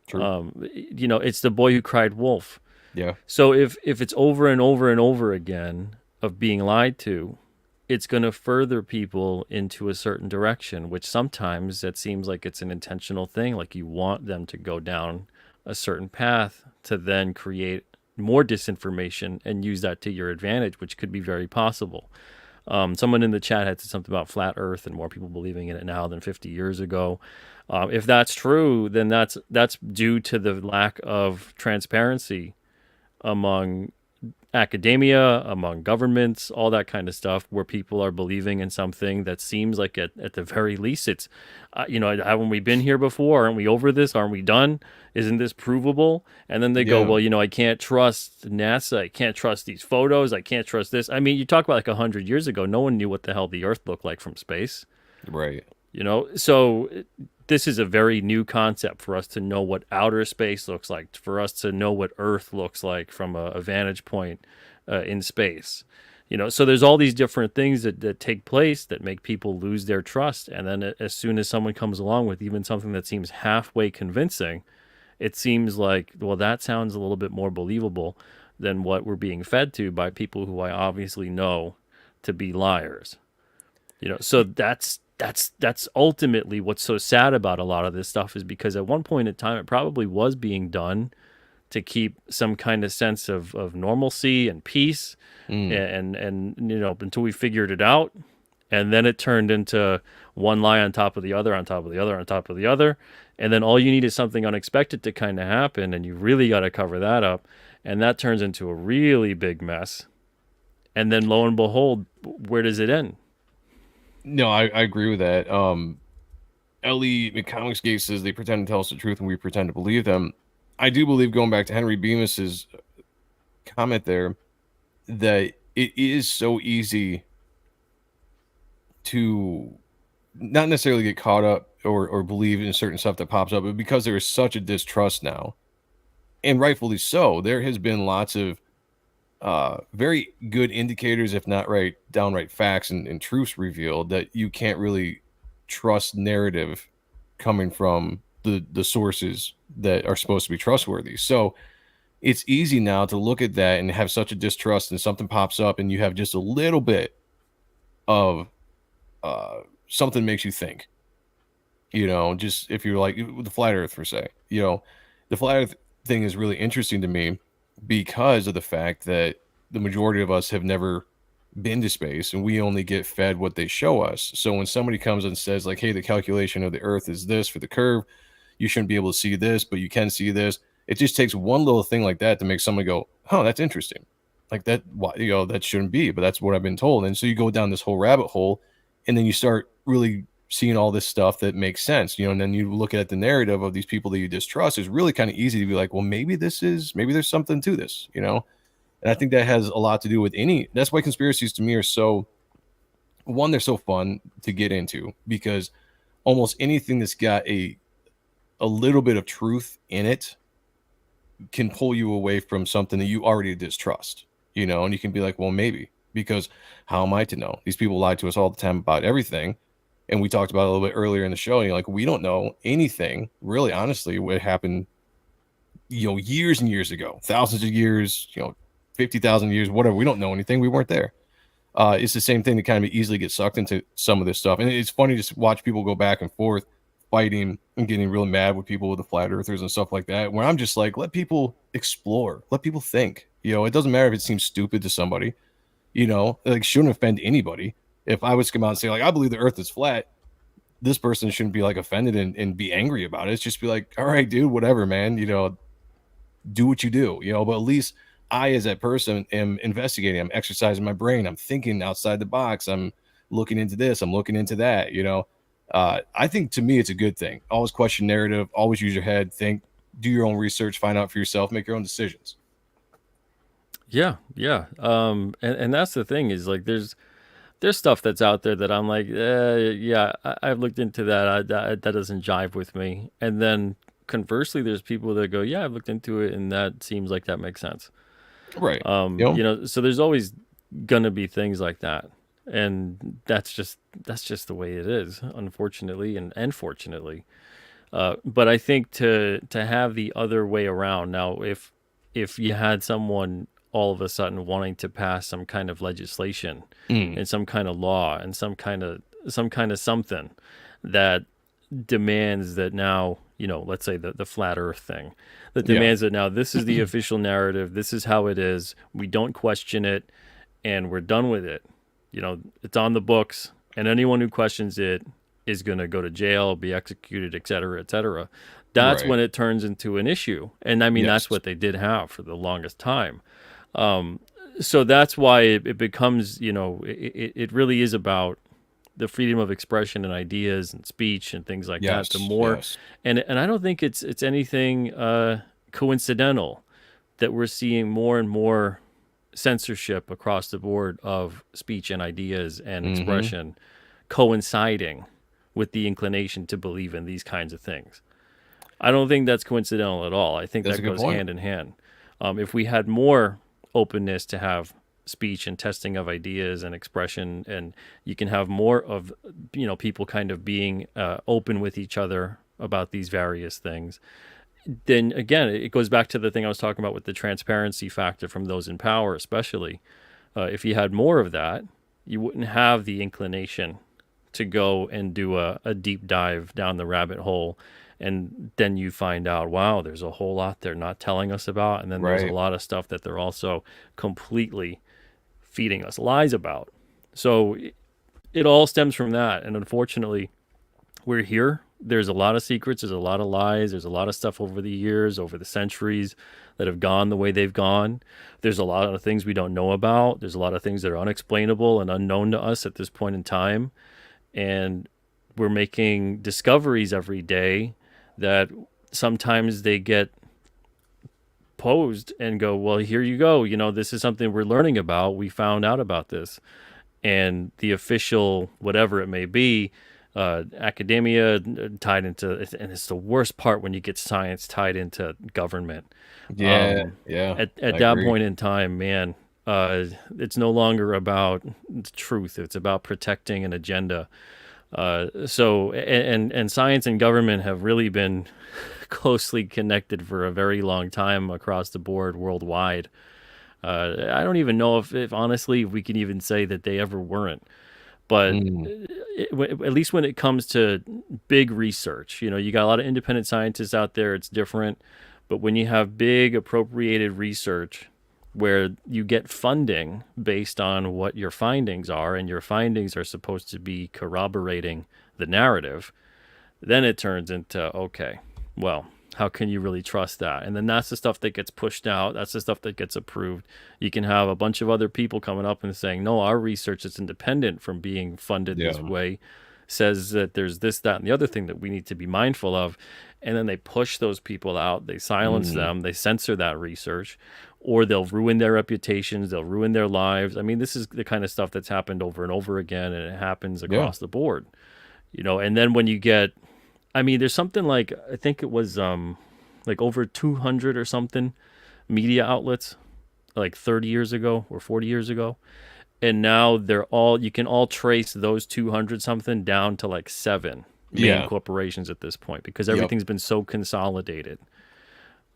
True. It's the boy who cried wolf. Yeah. So if it's over and over and over again of being lied to, it's going to further people into a certain direction, which sometimes that seems like it's an intentional thing. Like, you want them to go down a certain path to then create more disinformation and use that to your advantage, which could be very possible. Someone in the chat had said something about flat Earth and more people believing in it now than 50 years ago. If that's true, then that's due to the lack of transparency among academia, among governments, all that kind of stuff, where people are believing in something that seems like at the very least it's, haven't we been here before? Aren't we over this? Aren't we done? Isn't this provable? And then they go, well, I can't trust NASA. I can't trust these photos. I can't trust this. I mean, you talk about like 100 years ago, no one knew what the hell the Earth looked like from space. Right. So this is a very new concept for us to know what outer space looks like, for us to know what Earth looks like from a vantage point in space. So there's all these different things that take place that make people lose their trust. And then as soon as someone comes along with even something that seems halfway convincing, it seems like, well, that sounds a little bit more believable than what we're being fed to by people who I obviously know to be liars. So that's that's ultimately what's so sad about a lot of this stuff, is because at one point in time it probably was being done to keep some kind of sense of normalcy and peace, and until we figured it out, and then it turned into one lie on top of the other on top of the other on top of the other, and then all you need is something unexpected to kind of happen, and you really got to cover that up, and that turns into a really big mess, and then lo and behold, where does it end? No, I agree with that. Ellie McComicsgate says they pretend to tell us the truth and we pretend to believe them. I do believe, going back to Henry Bemis's comment there, that it is so easy to not necessarily get caught up or believe in certain stuff that pops up, but because there is such a distrust now, and rightfully so, there has been lots of very good indicators, if not downright facts and truths revealed, that you can't really trust narrative coming from the sources that are supposed to be trustworthy. So it's easy now to look at that and have such a distrust, and something pops up and you have just a little bit of something makes you think, just if you're like the flat earth per se, the flat earth thing is really interesting to me because of the fact that the majority of us have never been to space and we only get fed what they show us. So when somebody comes and says like, hey, the calculation of the earth is this for the curve, you shouldn't be able to see this, but you can see this. It just takes one little thing like that to make someone go, oh, that's interesting. Like that, that shouldn't be, but that's what I've been told. And so you go down this whole rabbit hole, and then you start really seeing all this stuff that makes sense, and then you look at the narrative of these people that you distrust. It's really kind of easy to be like, well, maybe there's something to this, And I think that has a lot to do with that's why conspiracies to me are so, one, they're so fun to get into, because almost anything that's got a little bit of truth in it can pull you away from something that you already distrust, and you can be like, well, maybe, because how am I to know? These people lie to us all the time about everything. And we talked about it a little bit earlier in the show. And we don't know anything really, honestly, what happened, years and years ago, thousands of years, 50,000 years, whatever. We don't know anything. We weren't there. It's the same thing that kind of easily gets sucked into some of this stuff. And it's funny to watch people go back and forth fighting and getting really mad with people with the flat earthers and stuff like that, where I'm just like, let people explore, let people think. It doesn't matter if it seems stupid to somebody, shouldn't offend anybody. If I was to come out and say, like, I believe the earth is flat, this person shouldn't be like offended and be angry about it. It's just be like, all right, dude, whatever, man, do what you do, but at least I, as that person, am investigating. I'm exercising my brain. I'm thinking outside the box. I'm looking into this. I'm looking into that, I think, to me, it's a good thing. Always question narrative, always use your head, think, do your own research, find out for yourself, make your own decisions. Yeah. And that's the thing, is like, there's stuff that's out there that I'm like, yeah, I've looked into that. That doesn't jive with me. And then conversely, there's people that go, yeah, I've looked into it, and that seems like that makes sense. Right. So there's always gonna be things like that, and that's just the way it is, unfortunately and fortunately. But I think to have the other way around now, if you had someone all of a sudden wanting to pass some kind of legislation and some kind of law and some kind of something that demands that now, let's say the flat earth thing, that demands that now this is the official narrative, this is how it is, we don't question it, and we're done with it. It's on the books, and anyone who questions it is going to go to jail, be executed, et cetera, et cetera. That's when it turns into an issue. And I mean, that's what they did have for the longest time. So that's why it becomes, it really is about the freedom of expression and ideas and speech and things like that. The more, and I don't think it's anything coincidental that we're seeing more and more censorship across the board of speech and ideas and expression coinciding with the inclination to believe in these kinds of things. I don't think that's coincidental at all. I think that goes hand in hand. If we had more openness to have speech and testing of ideas and expression, and you can have more of people kind of being open with each other about these various things, then again it goes back to the thing I was talking about with the transparency factor from those in power, especially if you had more of that, you wouldn't have the inclination to go and do a deep dive down the rabbit hole. And then you find out, wow, there's a whole lot they're not telling us about. And then there's a Right. lot of stuff that they're also completely feeding us lies about. So it all stems from that. And unfortunately, we're here. There's a lot of secrets. There's a lot of lies. There's a lot of stuff over the years, over the centuries that have gone the way they've gone. There's a lot of things we don't know about. There's a lot of things that are unexplainable and unknown to us at this point in time. And we're making discoveries every day that sometimes they get posed and go, well, here you go. You know, this is something we're learning about. We found out about this. And the official, whatever it may be, academia tied into, and it's the worst part when you get science tied into government. Yeah, At I that agree. point in time, man, it's no longer about the truth. It's about protecting an agenda. And science and government have really been closely connected for a very long time across the board worldwide. I don't even know if honestly, if we can even say that they ever weren't. But at least when it comes to big research, you know, you got a lot of independent scientists out there. It's different. But when you have big appropriated research where you get funding based on what your findings are, and your findings are supposed to be corroborating the narrative, then it turns into, okay, well, how can you really trust that? And then that's the stuff that gets pushed out. That's the stuff that gets approved. You can have a bunch of other people coming up and saying, no, our research is independent from being funded this way, says that there's this, that, and the other thing that we need to be mindful of. And then they push those people out. They silence them. They censor that research, or they'll ruin their reputations. They'll ruin their lives. I mean, this is the kind of stuff that's happened over and over again, and it happens across the board. You know, and then when you get, I mean, there's something like, I think it was like over 200 or something media outlets like 30 years ago or 40 years ago. And now you can all trace those 200 something down to like 7 main corporations at this point, because everything's been so consolidated.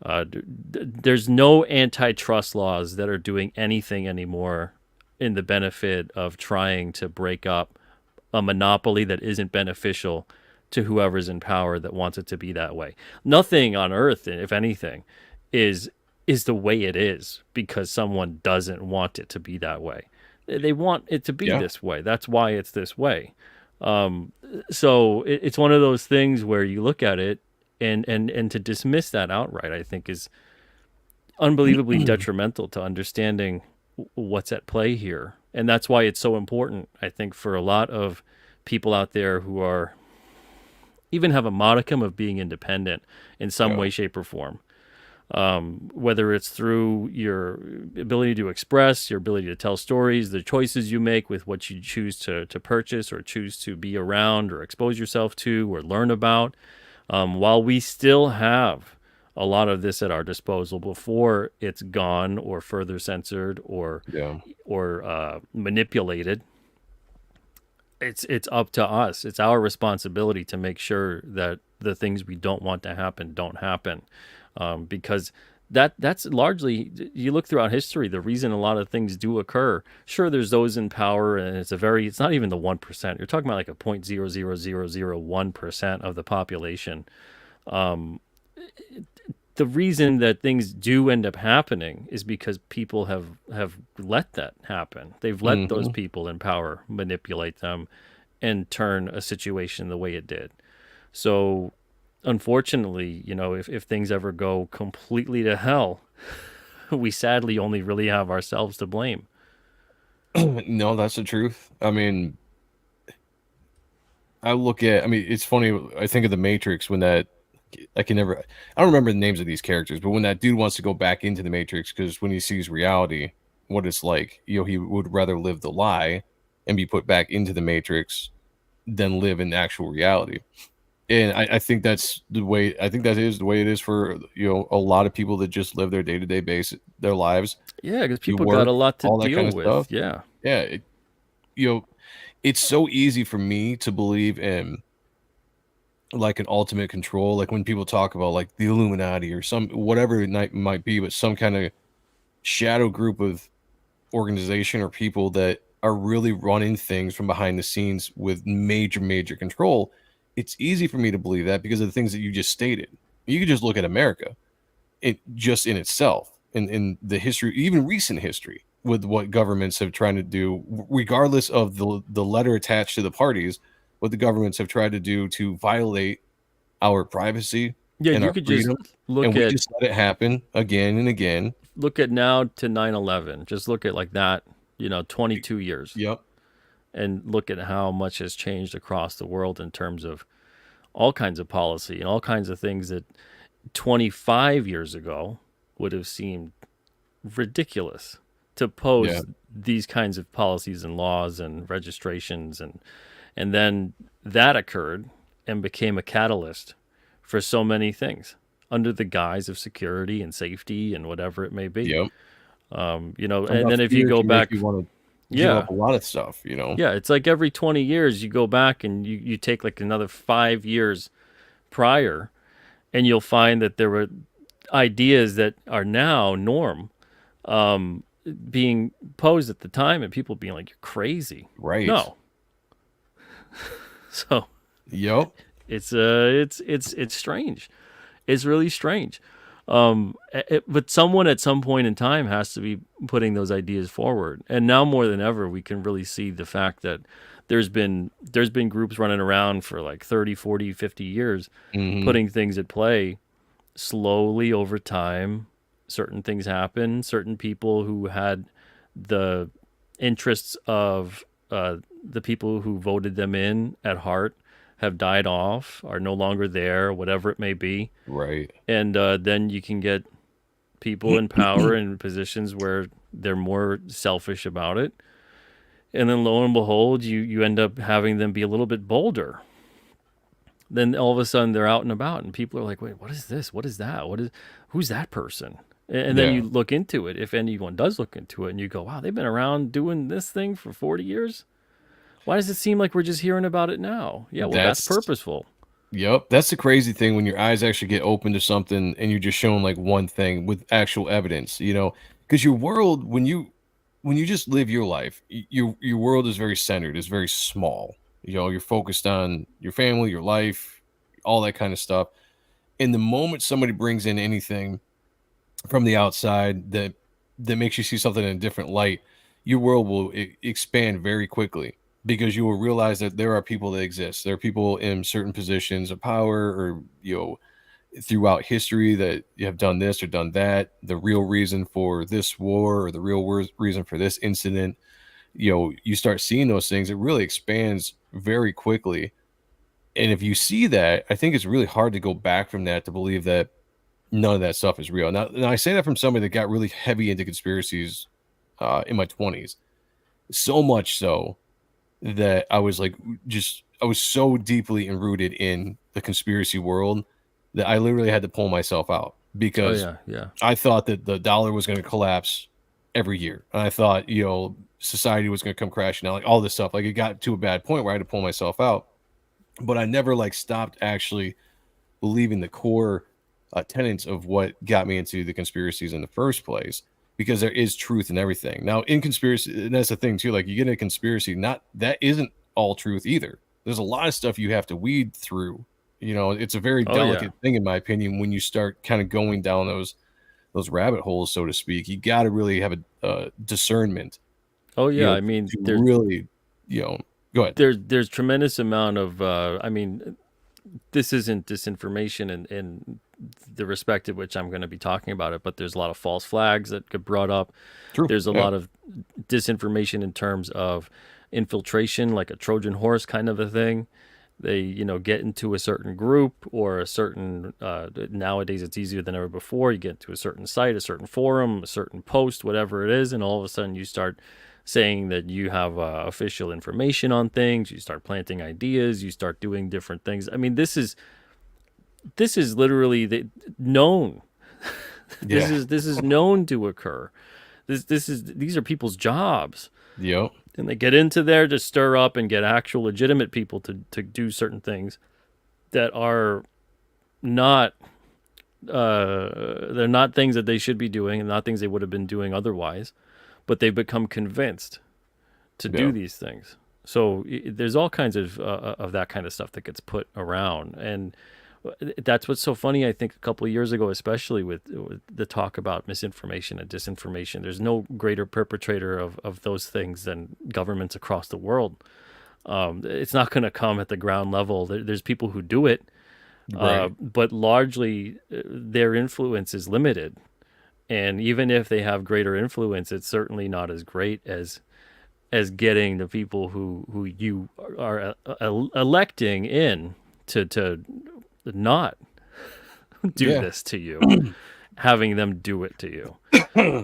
There's no antitrust laws that are doing anything anymore in the benefit of trying to break up a monopoly that isn't beneficial to whoever's in power that wants it to be that way. Nothing on earth, if anything, is the way it is because someone doesn't want it to be that way. They want it to be this way. That's why it's this way. So it's one of those things where you look at it and to dismiss that outright, I think, is unbelievably detrimental to understanding what's at play here. And that's why it's so important, I think, for a lot of people out there who are even have a modicum of being independent in some way, shape, or form. Whether it's through your ability to express, your ability to tell stories, the choices you make with what you choose to purchase or choose to be around or expose yourself to or learn about. While we still have a lot of this at our disposal before it's gone or further censored or manipulated, it's up to us. It's our responsibility to make sure that the things we don't want to happen don't happen. Because that's largely, you look throughout history, the reason a lot of things do occur. Sure, there's those in power, and it's not even the 1%. You're talking about like a 0.00001% of the population. The reason that things do end up happening is because people have let that happen. They've let those people in power manipulate them and turn a situation the way it did. So unfortunately, you know, if things ever go completely to hell, we sadly only really have ourselves to blame. No, that's the truth. I mean, it's funny. I think of the Matrix when I don't remember the names of these characters, but when that dude wants to go back into the Matrix, because when he sees reality, what it's like, you know, he would rather live the lie and be put back into the Matrix than live in actual reality. And I think that's the way. I think that is the way it is for, you know, a lot of people that just live their day-to-day basis, their lives. Yeah, because people got a lot to deal with. Stuff. Yeah, you know, it's so easy for me to believe in like an ultimate control, like when people talk about like the Illuminati or some whatever it might be, but some kind of shadow group of organization or people that are really running things from behind the scenes with major control, it's easy for me to believe that because of the things that you just stated. You could just look at America, it just in itself, in the history, even recent history, with what governments have tried to do, regardless of the letter attached to the parties, what the governments have tried to do to violate our privacy Yeah, and you our could just freedom, look and we at just let it happen again and again. look at now to 9/11. Just look at like that, 22 years, Yep. and look at how much has changed across the world in terms of all kinds of policy and all kinds of things that 25 years ago would have seemed ridiculous to pose Yeah. these kinds of policies and laws and registrations, and then that occurred and became a catalyst for so many things under the guise of security and safety and whatever it may be. Yep. And then if you go back, you want to give yeah, up a lot of stuff. yeah, it's like every 20 years you go back and you take like another 5 years prior, and you'll find that there were ideas that are now norm being posed at the time, and people being like, "You're crazy." Right. No. So Yep. it's strange. It's really strange. But someone at some point in time has to be putting those ideas forward. And now more than ever, we can really see the fact that there's been groups running around for like 30, 40, 50 years, putting things at play slowly over time. Certain things happen. Certain people who had the interests of the people who voted them in at heart have died off, are no longer there, whatever it may be. Right. And then you can get people in power in positions where they're more selfish about it. And then lo and behold, you end up having them be a little bit bolder. Then all of a sudden they're out and about, and people are like, "Wait, what is this? What is that? Who's that person?" And then you look into it, if anyone does look into it, and you go, "Wow, they've been around doing this thing for 40 years? Why does it seem like we're just hearing about it now?" Yeah, well, that's purposeful. Yep. That's the crazy thing when your eyes actually get open to something and you're just shown like one thing with actual evidence, because your world, when you just live your life, your world is very centered, is very small. You're focused on your family, your life, all that kind of stuff. And the moment somebody brings in anything from the outside that makes you see something in a different light, your world will expand very quickly, because you will realize that there are people that exist. There are people in certain positions of power, or throughout history, that you have done this or done that. The real reason for this war, or the real reason for this incident, you start seeing those things. It really expands very quickly. And if you see that, I think it's really hard to go back from that to believe that none of that stuff is real. Now I say that from somebody that got really heavy into conspiracies in my 20s. So much so that I was so deeply enrooted in the conspiracy world that I literally had to pull myself out, because I thought that the dollar was going to collapse every year. And I thought, society was going to come crashing out, like all this stuff. Like, it got to a bad point where I had to pull myself out, but I never stopped actually believing the core tenets of what got me into the conspiracies in the first place, because there is truth in everything. Now, in conspiracy, and that's the thing too, like, you get a conspiracy, that isn't all truth either. There's a lot of stuff you have to weed through. It's a very delicate thing, in my opinion, when you start kind of going down those rabbit holes, so to speak. You got to really have a discernment. Oh yeah, I mean, there's really, go ahead. There's tremendous amount of, this isn't disinformation in the respect at which I'm going to be talking about it, but there's a lot of false flags that get brought up. True. There's a lot of disinformation in terms of infiltration, like a Trojan horse kind of a thing. They, get into a certain group or a certain, nowadays it's easier than ever before. You get to a certain site, a certain forum, a certain post, whatever it is, and all of a sudden you start saying that you have official information on things. You start planting ideas. You start doing different things. I mean, this is literally known. This is known to occur. These are people's jobs. Yep. And they get into there to stir up and get actual legitimate people to do certain things that are not they're not things that they should be doing, and not things they would have been doing otherwise. But they've become convinced to Yeah. do these things. So there's all kinds of that kind of stuff that gets put around, and that's what's so funny. I think a couple of years ago, especially with the talk about misinformation and disinformation, there's no greater perpetrator of those things than governments across the world. It's not going to come at the ground level. There's people who do it, Right. but largely their influence is limited. And even if they have greater influence, it's certainly not as great as getting the people who you are electing in to not do Yeah. this to you, having them do it to you.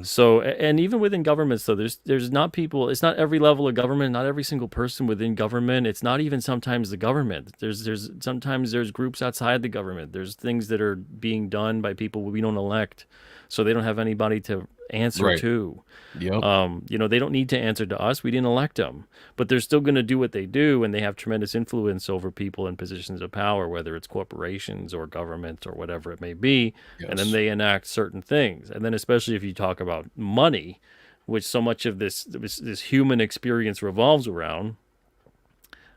So, and even within governments, though, there's not people. It's not every level of government, not every single person within government. It's not even sometimes the government. There's sometimes there's groups outside the government. There's things that are being done by people we don't elect, so they don't have anybody to answer Right. to. Yep. They don't need to answer to us. We didn't elect them, but they're still going to do what they do, and they have tremendous influence over people in positions of power, whether it's corporations or government or whatever it may be. And then Yes. they enact certain things. And then, especially if you talk about money, which so much of this human experience revolves around,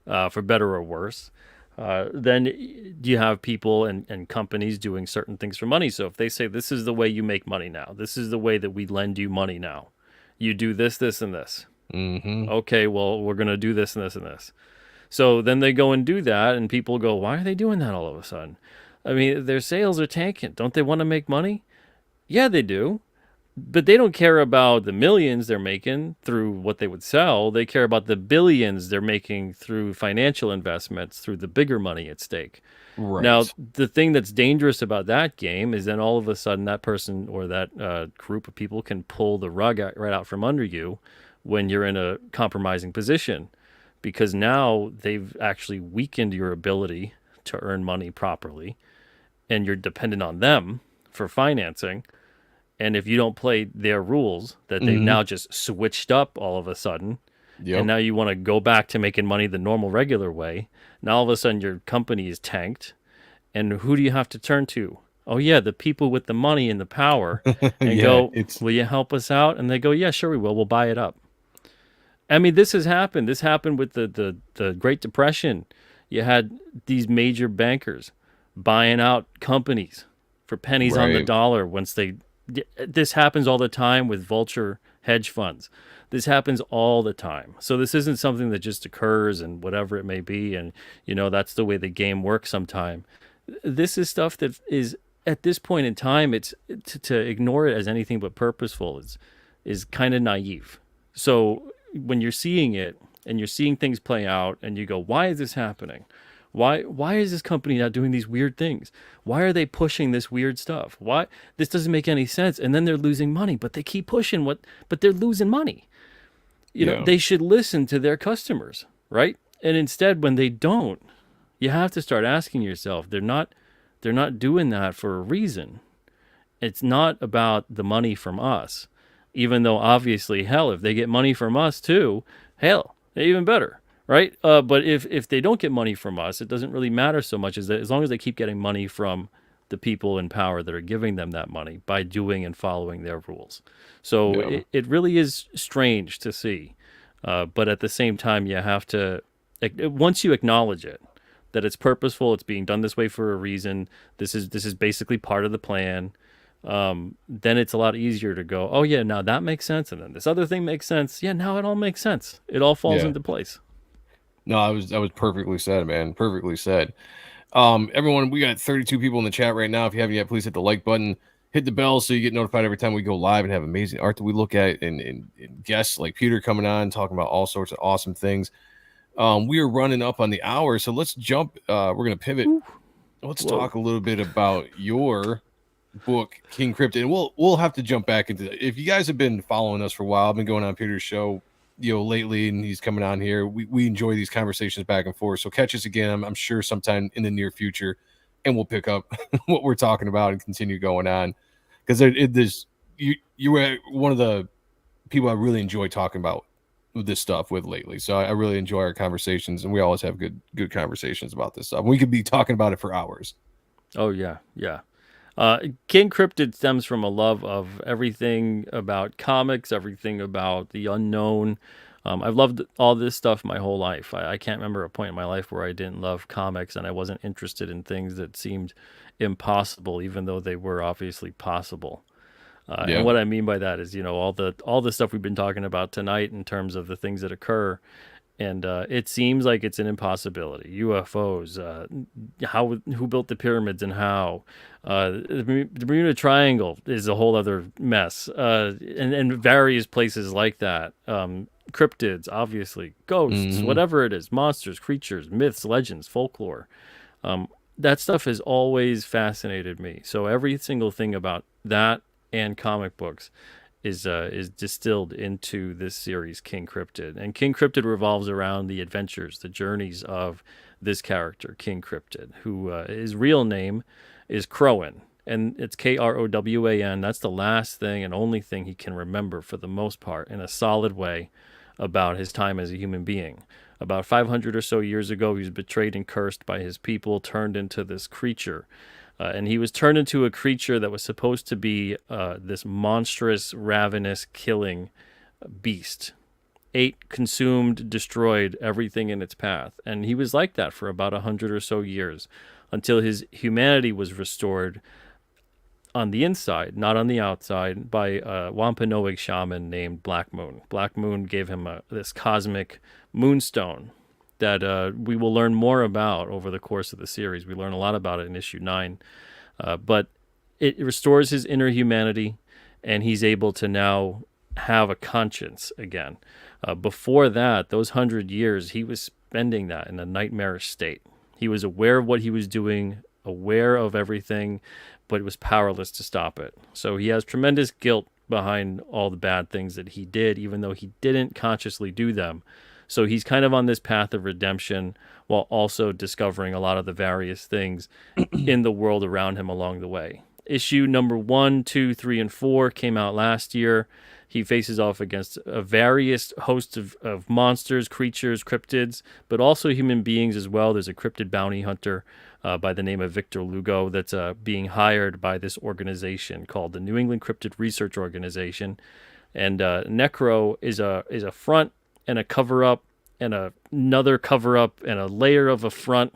for better or worse. Then you have people and companies doing certain things for money. So if they say, this is the way you make money now, this is the way that we lend you money now, you do this, this, and this. Mm-hmm. Okay, well, we're going to do this and this and this. So then they go and do that, and people go, why are they doing that all of a sudden? I mean, their sales are tanking. Don't they want to make money? Yeah, they do. But they don't care about the millions they're making through what they would sell. They care about the billions they're making through financial investments, through the bigger money at stake. Right. Now, the thing that's dangerous about that game is then all of a sudden that person or that group of people can pull the rug right out from under you when you're in a compromising position, because now they've actually weakened your ability to earn money properly, and you're dependent on them for financing. And if you don't play their rules that they've now just switched up all of a sudden, Yep. and now you want to go back to making money the normal, regular way, now all of a sudden your company is tanked. And who do you have to turn to? Oh, yeah, the people with the money and the power. And Yeah, go, it's- will you help us out? And they go, yeah, sure we will. We'll buy it up. I mean, this has happened. This happened with the Great Depression. You had these major bankers buying out companies for pennies on the Right. dollar once they... This happens all the time with vulture hedge funds. This happens all the time. So this isn't something that just occurs and whatever it may be, and that's the way the game works sometime. This is stuff that is, at this point in time, it's to ignore it as anything but purposeful is kind of naive. So when you're seeing it and you're seeing things play out and you go, why is this happening? Why is this company not doing these weird things? Why are they pushing this weird stuff? Why this doesn't make any sense? And then they're losing money, but they keep pushing but they're losing money. Yeah. They should listen to their customers, right? And instead, when they don't, you have to start asking yourself, they're not doing that for a reason. It's not about the money from us, even though obviously, hell, if they get money from us too, hell, even better. Right, but if they don't get money from us, it doesn't really matter so much as long as they keep getting money from the people in power that are giving them that money by doing and following their rules. So Yeah. it really is strange to see, but at the same time, you have to, once you acknowledge it, that it's purposeful, it's being done this way for a reason. This is basically part of the plan. Then it's a lot easier to go, oh yeah, now that makes sense, and then this other thing makes sense. Yeah, now it all makes sense. It all falls Yeah. into place. No, that was perfectly said, man. Perfectly said. Everyone, we got 32 people in the chat right now. If you haven't yet, please hit the like button, hit the bell so you get notified every time we go live and have amazing art that we look at and guests like Peter coming on, talking about all sorts of awesome things. We are running up on the hour, so let's jump. We're gonna pivot. Let's talk a little bit about your book, King Cryptid. And we'll have to jump back into that. If you guys have been following us for a while, I've been going on Peter's show lately, and he's coming on here. We enjoy these conversations back and forth. So catch us again, I'm sure sometime in the near future, and we'll pick up what we're talking about and continue going on, because there's you were one of the people I really enjoy talking about this stuff with lately. So I really enjoy our conversations, and we always have good conversations about this stuff. We could be talking about it for hours. Oh yeah. King Cryptid stems from a love of everything about comics, everything about the unknown, I've loved all this stuff my whole life. I can't remember a point in my life where I didn't love comics and I wasn't interested in things that seemed impossible, even though they were obviously possible. And what I mean by that is, all the stuff we've been talking about tonight in terms of the things that occur, and it seems like it's an impossibility. UFOs, who built the pyramids and how. The Bermuda Triangle is a whole other mess, and various places like that. Cryptids, obviously, ghosts, whatever it is, monsters, creatures, myths, legends, folklore. That stuff has always fascinated me. So every single thing about that and comic books is distilled into this series, King Cryptid. And King Cryptid revolves around the adventures, the journeys of this character, King Cryptid, who his real name is Crowan. And it's Krowan. That's the last thing and only thing he can remember for the most part in a solid way about his time as a human being. About 500 or so years ago, he was betrayed and cursed by his people, turned into this creature. And he was turned into a creature that was supposed to be this monstrous, ravenous, killing beast. Ate, consumed, destroyed everything in its path. And he was like that for about 100 or so years until his humanity was restored on the inside, not on the outside, by a Wampanoag shaman named Black Moon. Black Moon gave him this cosmic moonstone that we will learn more about over the course of the series. We learn a lot about it in issue 9. But it restores his inner humanity, and he's able to now have a conscience again. Before that, those 100 years, he was spending that in a nightmarish state. He was aware of what he was doing, aware of everything, but was powerless to stop it. So he has tremendous guilt behind all the bad things that he did, even though he didn't consciously do them. So he's kind of on this path of redemption while also discovering a lot of the various things in the world around him along the way. Issue number 1, 2, 3, and 4 came out last year. He faces off against a various host of monsters, creatures, cryptids, but also human beings as well. There's a cryptid bounty hunter by the name of Victor Lugo that's being hired by this organization called the New England Cryptid Research Organization. And Necro is a front and a cover-up and another cover-up and a layer of a front.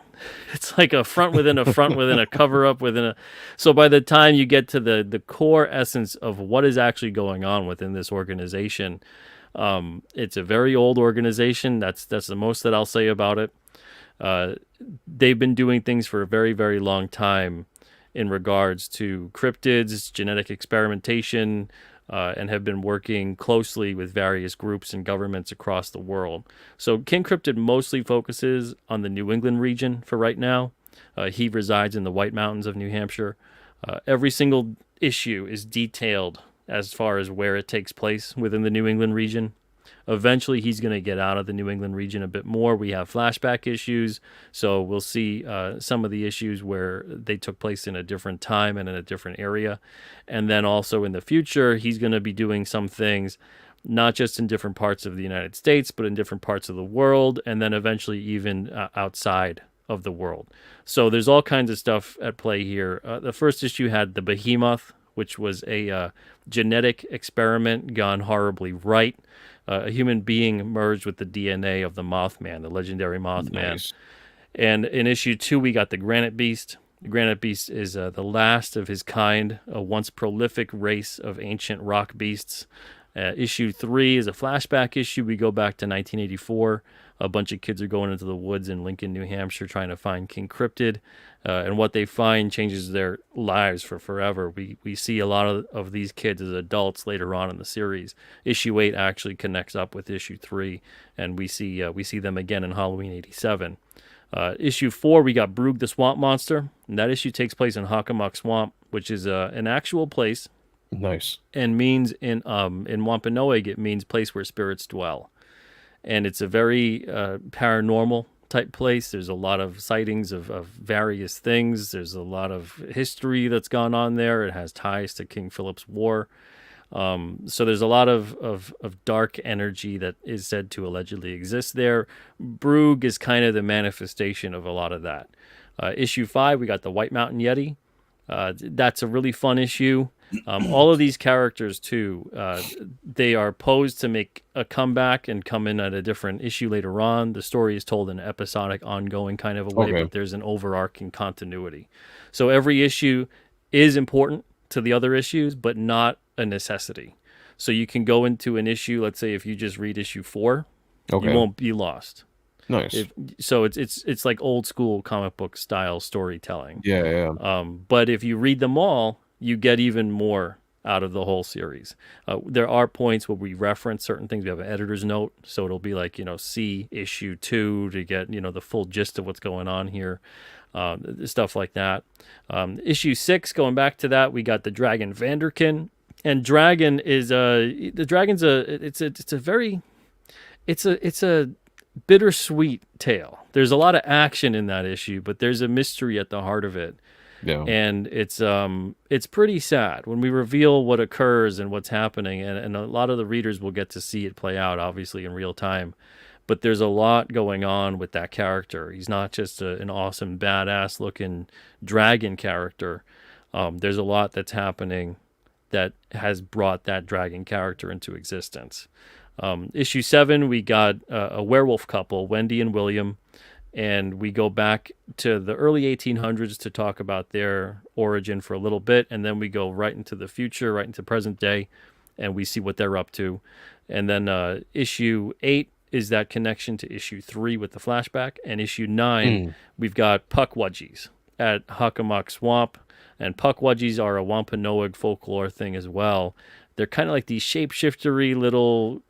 It's like a front within a front within a cover-up within a... So by the time you get to the core essence of what is actually going on within this organization, it's a very old organization. That's the most that I'll say about it. They've been doing things for a very, very long time in regards to cryptids, genetic experimentation, and have been working closely with various groups and governments across the world. So King Cryptid mostly focuses on the New England region for right now. He resides in the White Mountains of New Hampshire. Every single issue is detailed as far as where it takes place within the New England region. Eventually, he's going to get out of the New England region a bit more. We have flashback issues, so we'll see some of the issues where they took place in a different time and in a different area. And then also in the future, he's going to be doing some things, not just in different parts of the United States, but in different parts of the world, and then eventually even outside of the world. So there's all kinds of stuff at play here. The first issue had the Behemoth, which was a genetic experiment gone horribly right. A human being merged with the DNA of the Mothman, the legendary Mothman. Nice. And in issue 2, we got the Granite Beast. The Granite Beast is the last of his kind, a once prolific race of ancient rock beasts. Issue 3 is a flashback issue. We go back to 1984. A bunch of kids are going into the woods in Lincoln, New Hampshire, trying to find King Cryptid. And what they find changes their lives for forever. We see a lot of these kids as adults later on in the series. Issue 8 actually connects up with issue 3, and we see them again in Halloween '87. Issue 4, we got Broog the Swamp Monster, and that issue takes place in Hockomock Swamp, which is an actual place. Nice. And means in Wampanoag, it means place where spirits dwell. And it's a very paranormal type place. There's a lot of sightings of various things. There's a lot of history that's gone on there. It has ties to King Philip's War. So there's a lot of dark energy that is said to allegedly exist there. Broog is kind of the manifestation of a lot of that. Issue 5, we got the White Mountain Yeti. That's a really fun issue. All of these characters too, they are posed to make a comeback and come in at a different issue later on. The story is told in an episodic, ongoing kind of a way, Okay. but there's an overarching continuity. So every issue is important to the other issues, but not a necessity. So you can go into an issue, let's say if you just read issue 4, Okay. you won't be lost. Nice. So it's like old school comic book style storytelling. Yeah. But if you read them all, you get even more out of the whole series. There are points where we reference certain things. We have an editor's note, so it'll be like, see issue 2 to get, the full gist of what's going on here, stuff like that. Issue 6, going back to that, we got the Dragon Vanderkin, and Dragon is the dragon's it's a bittersweet tale. There's a lot of action in that issue, but there's a mystery at the heart of it. Yeah. And it's pretty sad when we reveal what occurs and what's happening, and a lot of the readers will get to see it play out, obviously in real time. But there's a lot going on with that character. He's not just an awesome, badass looking dragon character. There's a lot that's happening that has brought that dragon character into existence. Issue 7, we got a werewolf couple, Wendy and William, and we go back to the early 1800s to talk about their origin for a little bit, and then we go right into the future, right into present day, and we see what they're up to. And then issue 8 is that connection to issue 3 with the flashback, and issue 9, we've got Puckwudgies at Huckamuck Swamp, and Puckwudgies are a Wampanoag folklore thing as well. They're kind of like these shapeshiftery little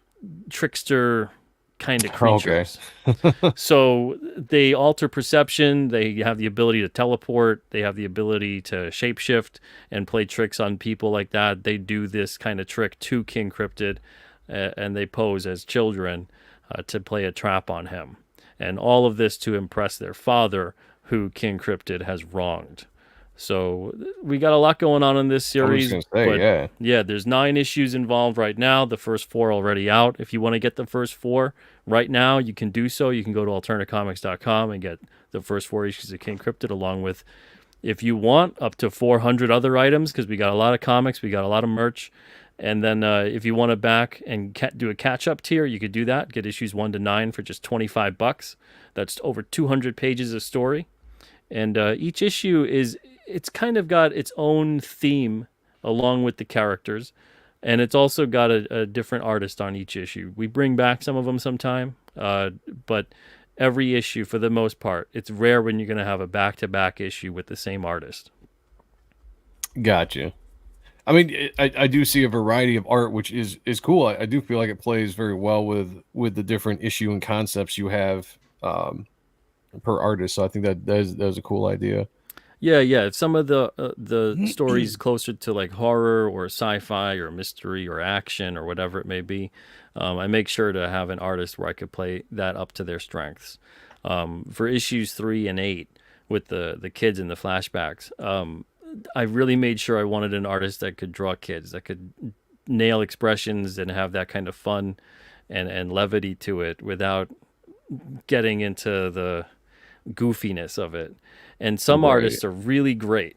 trickster kind of creatures. Okay. So they alter perception. They have the ability to teleport. They have the ability to shapeshift and play tricks on people like that. They do this kind of trick to King Cryptid, and they pose as children to play a trap on him. And all of this to impress their father, who King Cryptid has wronged. So we got a lot going on in this series. I was gonna say, yeah, there's 9 issues involved right now. The first 4 already out. If you want to get the first 4 right now, you can do so. You can go to alternativecomics.com and get the first 4 issues of King Cryptid, along with, if you want, up to 400 other items, because we got a lot of comics, we got a lot of merch. And then if you want to back and do a catch-up tier, you could do that. Get issues 1 to 9 for just $25. That's over 200 pages of story. And each issue it's kind of got its own theme along with the characters, and it's also got a different artist on each issue. We bring back some of them sometime, but every issue, for the most part, it's rare when you're going to have a back-to-back issue with the same artist. Gotcha. I mean, I do see a variety of art, which is cool. I do feel like it plays very well with the different issue and concepts you have per artist. So I think that is a cool idea. Yeah. If some of the stories closer to like horror or sci-fi or mystery or action or whatever it may be, I make sure to have an artist where I could play that up to their strengths. For issues 3 and 8 with the kids and the flashbacks, I really made sure I wanted an artist that could draw kids, that could nail expressions and have that kind of fun and levity to it without getting into the goofiness of it. And some artists are really great,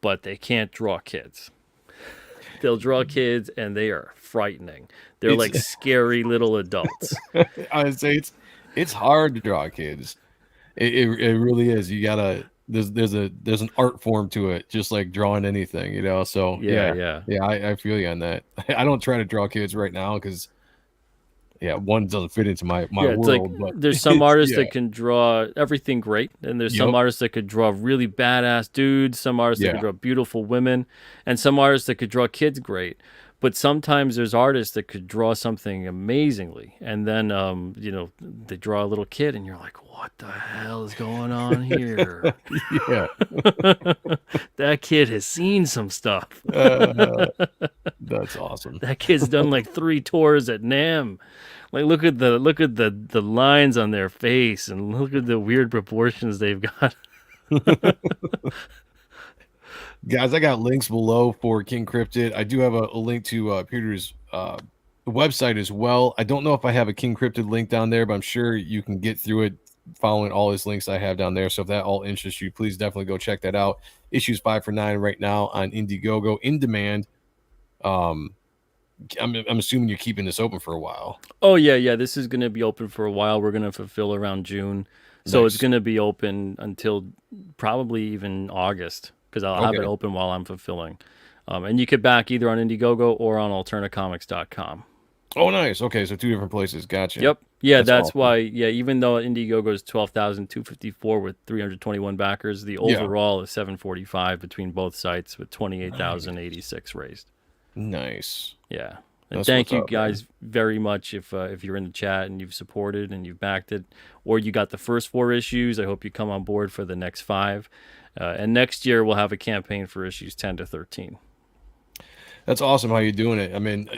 but they can't draw kids. They'll draw kids and they are frightening. They're like scary little adults. I would say it's hard to draw kids. It really is. You gotta there's an art form to it, just like drawing anything, So Yeah. I feel you on that. I don't try to draw kids right now because one doesn't fit into my world. Like, but there's some artists that can draw everything great, and there's some artists that could draw really badass dudes, some artists that could draw beautiful women, and some artists that could draw kids great. But sometimes there's artists that could draw something amazingly, and then they draw a little kid, and you're like, what the hell is going on here? Yeah. That kid has seen some stuff. That's awesome. That kid's done like 3 tours at NAMM. Like, look at the lines on their face, and look at the weird proportions they've got. Guys, I got links below for King Cryptid. I do have a link to Peter's website as well. I don't know if I have a King Cryptid link down there, but I'm sure you can get through it following all his links I have down there. So if that all interests you, please definitely go check that out. issues 5 for $9 right now on Indiegogo in demand. I'm assuming you're keeping this open for a while. Oh yeah. This is going to be open for a while. We're going to fulfill around June, so it's Nice. going to be open until probably even August, because I'll have it Okay. open while I'm fulfilling. And you could back either on Indiegogo or on AlternaComics.com. Oh, nice. Okay, so 2 different places. Gotcha. Yep. Yeah, that's awesome. why. Yeah, even though Indiegogo is 12,254 with 321 backers, the Yeah. overall is 745 between both sites with 28,086 raised. Nice. Yeah. And That's thank what's you up, man. guys very much if you're in the chat and you've supported and you've backed it, or you got the first 4 issues. I hope you come on board for the next 5. And next year we'll have a campaign for issues 10 to 13. That's awesome how you're doing it. I mean,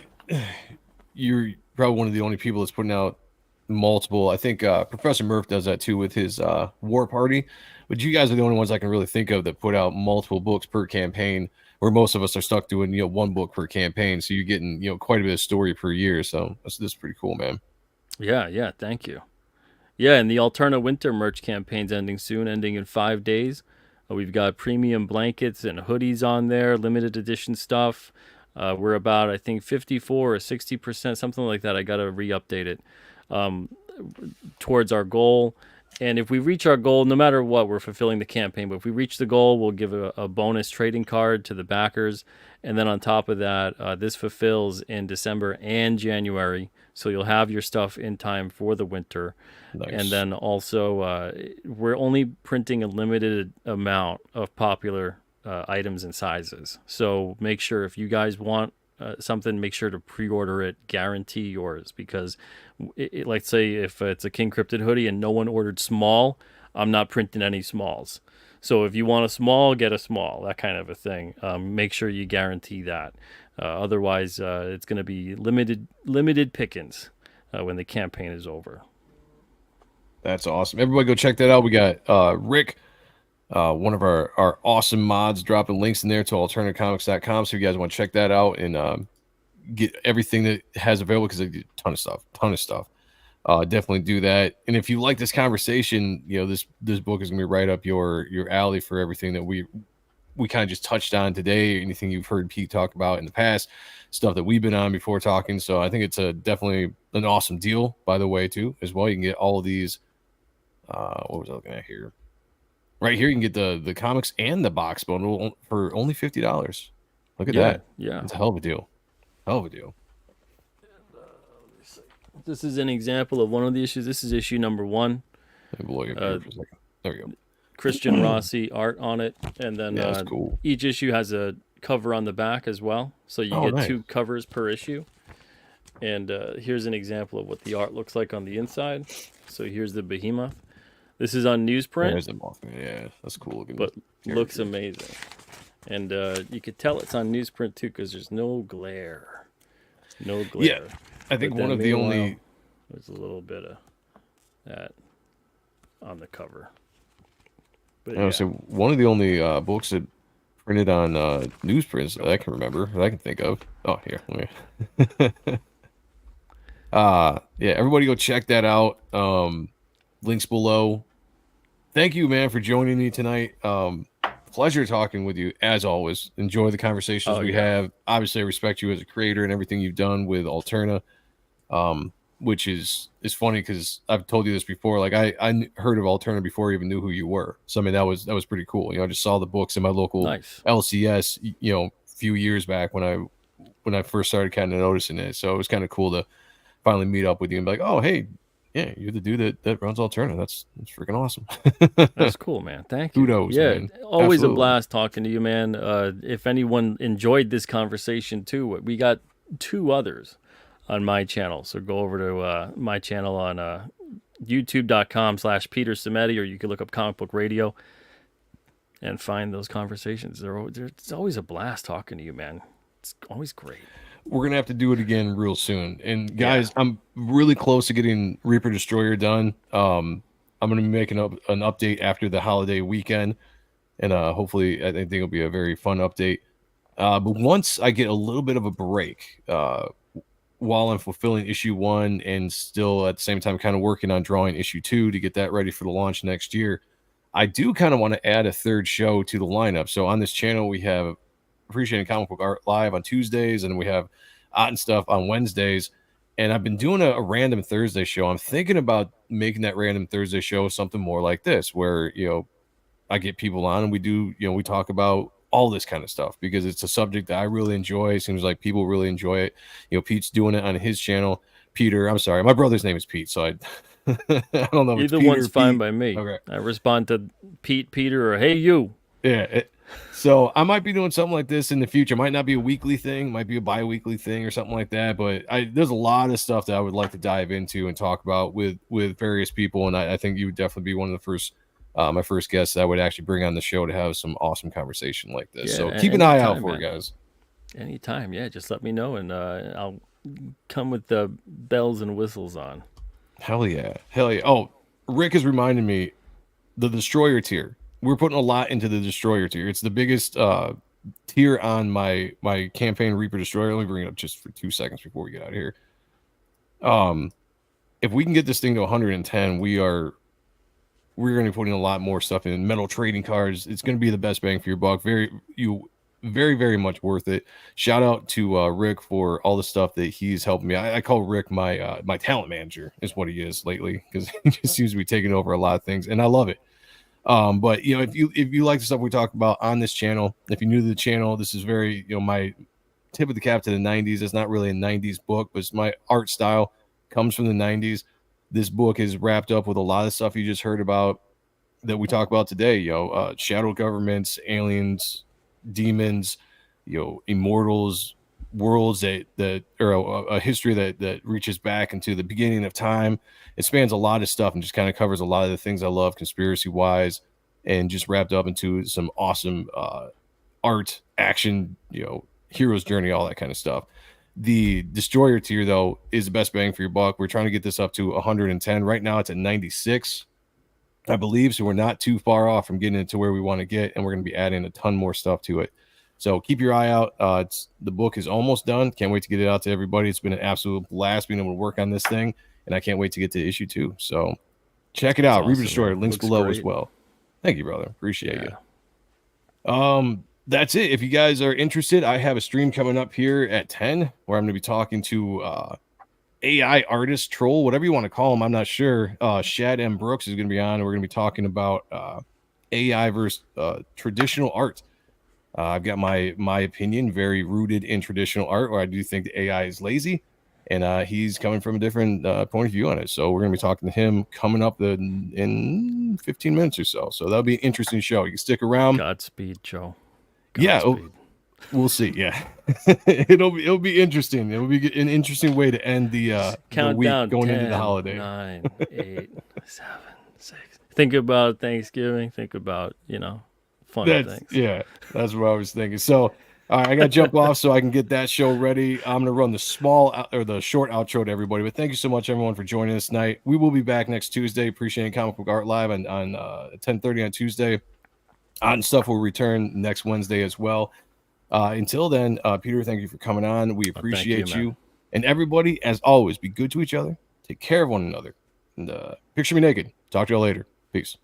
you're probably one of the only people that's putting out multiple. I think Professor Murph does that too with his War Party. But you guys are the only ones I can really think of that put out multiple books per campaign, where most of us are stuck doing, 1 book per campaign. So you're getting, quite a bit of story per year. So that's pretty cool, man. Yeah, thank you. Yeah, and the Alterna Winter merch campaign's ending soon, ending in 5 days. We've got premium blankets and hoodies on there, limited edition stuff. We're about, I think, 54 or 60%, something like that. I got to re-update it, towards our goal. And if we reach our goal, no matter what, we're fulfilling the campaign. But if we reach the goal, we'll give a bonus trading card to the backers. And then on top of that, this fulfills in December and January. So you'll have your stuff in time for the winter. Nice. And then also, we're only printing a limited amount of popular items and sizes. So make sure if you guys want something, make sure to pre-order it, guarantee yours, because like say if it's a King Cryptid hoodie and no one ordered small, I'm not printing any smalls. So if you want a small, get a small, that kind of a thing. Make sure you guarantee that. Otherwise, it's going to be limited pickings when the campaign is over. That's awesome. Everybody go check that out. We got Rick, one of our awesome mods, dropping links in there to alternacomics.com. So if you guys want to check that out and get everything that it has available, because they do a ton of stuff. Definitely do that. And if you like this conversation, this book is gonna be right up your alley for everything that we kind of just touched on today, anything you've heard Pete talk about in the past, stuff that we've been on before talking. So I think it's definitely an awesome deal, by the way, too, as well. You can get all of these. What was I looking at here? Right here, you can get the comics and the box bundle for only $50. Look at that. Yeah. It's a hell of a deal. This is an example of one of the issues. This is issue number 1. Let me blow you up here for a second. There we go. Christian Rossi art on it, and then Yeah, that's cool. each issue has a cover on the back as well, so you get nice. 2 covers per issue. And here's an example of what the art looks like on the inside. So here's the behemoth. This is on newsprint, There's the Mothman. Yeah, that's cool looking. but looks amazing. And you could tell it's on newsprint too, because there's no glare. Yeah, I think But one then of the only. meanwhile, there's a little bit of that on the cover. But I would say one of the only books that printed on newsprints that I can remember, that I can think of. Oh, here. Yeah, everybody go check that out. Links below. Thank you, man, for joining me tonight. Pleasure talking with you, as always. Enjoy the conversations we have. Obviously, I respect you as a creator and everything you've done with Alterna, which is funny because I've told you this before. Like, I heard of Alterna before I even knew who you were. So, I mean, that was pretty cool. I just saw the books in my local LCS, a few years back when I first started kind of noticing it. So it was kind of cool to finally meet up with you and be like, oh, hey, yeah, you're the dude that runs Alterna. That's freaking awesome. That's cool, man. Thank you. Kudos, yeah, man. always Absolutely. a blast talking to you, man. If anyone enjoyed this conversation too, we got 2 others on my channel. So go over to my channel on youtube.com/Peter SIMETI, or you can look up Comic Book Radio and find those conversations. It's always a blast talking to you, man. It's always great. We're going to have to do it again real soon. And guys, I'm really close to getting Reaper Destroyer done. I'm going to be making an update after the holiday weekend. And hopefully, I think it'll be a very fun update. But once I get a little bit of a break, while I'm fulfilling issue 1 and still at the same time kind of working on drawing issue 2 to get that ready for the launch next year, I do kind of want to add a third show to the lineup. So on this channel, we have Appreciating Comic Book Art live on Tuesdays, and we have Art and Stuff on Wednesdays. And I've been doing a random Thursday show. I'm thinking about making that random Thursday show something more like this, where, you know, I get people on and we do, you know, we talk about all this kind of stuff because it's a subject that I really enjoy. It seems like people really enjoy it. You know, Pete's doing it on his channel. Peter, I'm sorry, my brother's name is Pete, so I don't know. If Either one's fine by me. Okay. I respond to Pete, Peter, or hey you. Yeah. So I might be doing something like this in the future. Might not be a weekly thing, might be a bi-weekly thing or something like that. But there's a lot of stuff that I would like to dive into and talk about with various people. And I think you would definitely be one of the first, my first guests that I would actually bring on the show to have some awesome conversation like this. Yeah, so keep an eye out for it, guys. Anytime, yeah. Just let me know, and I'll come with the bells and whistles on. Hell yeah. Hell yeah. Oh, Rick is reminding me, the Destroyer tier. We're putting a lot into the Destroyer tier. It's the biggest tier on my campaign, Reaper Destroyer. Let me bring it up just for 2 seconds before we get out of here. If we can get this thing to 110, we're going to be putting a lot more stuff in. Metal trading cards. It's going to be the best bang for your buck. Very, very much worth it. Shout out to Rick for all the stuff that he's helping me. I call Rick my my talent manager is what he is lately, because he just seems to be taking over a lot of things, and I love it. But you know, if you like the stuff we talk about on this channel, if you're new to the channel, this is very, you know, my tip of the cap to the 90s. It's not really a 90s book, but it's my art style comes from the 90s. This book is wrapped up with a lot of stuff you just heard about that we talk about today. You know, shadow governments, aliens, demons, you know, immortals, worlds that or a history that reaches back into the beginning of time. It spans a lot of stuff and just kind of covers a lot of the things I love conspiracy wise, and just wrapped up into some awesome art, action, you know, hero's journey, all that kind of stuff. The Destroyer tier, though, is the best bang for your buck. We're trying to get this up to 110. Right now it's at 96, I believe, so we're not too far off from getting it to where we want to get, and we're going to be adding a ton more stuff to it. So keep your eye out. The book is almost done. Can't wait to get it out to everybody. It's been an absolute blast being able to work on this thing, and I can't wait to get to issue 2. So check it out. Awesome, Reaper Destroyer, links looks below great. as well. Thank you, brother. Appreciate you. That's it. If you guys are interested, I have a stream coming up here at 10 where I'm going to be talking to AI artist, troll, whatever you want to call him. I'm not sure. Shad M. Brooks is going to be on, and we're going to be talking about AI versus traditional art. I've got my opinion very rooted in traditional art, where I do think the AI is lazy, and he's coming from a different point of view on it. So we're going to be talking to him coming up in 15 minutes or so. So that'll be an interesting show. You can stick around. Godspeed, Joe. Yeah, we'll see. Yeah, it'll be interesting. It'll be an interesting way to end the week going 10, into the holiday. 9, 8, 7, 6. Think about Thanksgiving. Think about, you know, fun things. Yeah, that's what I was thinking. So, all right, I got to jump off so I can get that show ready. I'm going to run the short outro to everybody. But thank you so much, everyone, for joining us tonight. We will be back next Tuesday. Appreciating Comic Book Art Live on 10:30 on Tuesday. On Stuff will return next Wednesday as well. Until then, Peter, thank you for coming on. We appreciate you. And everybody, as always, be good to each other. Take care of one another. And picture me naked. Talk to y'all later. Peace.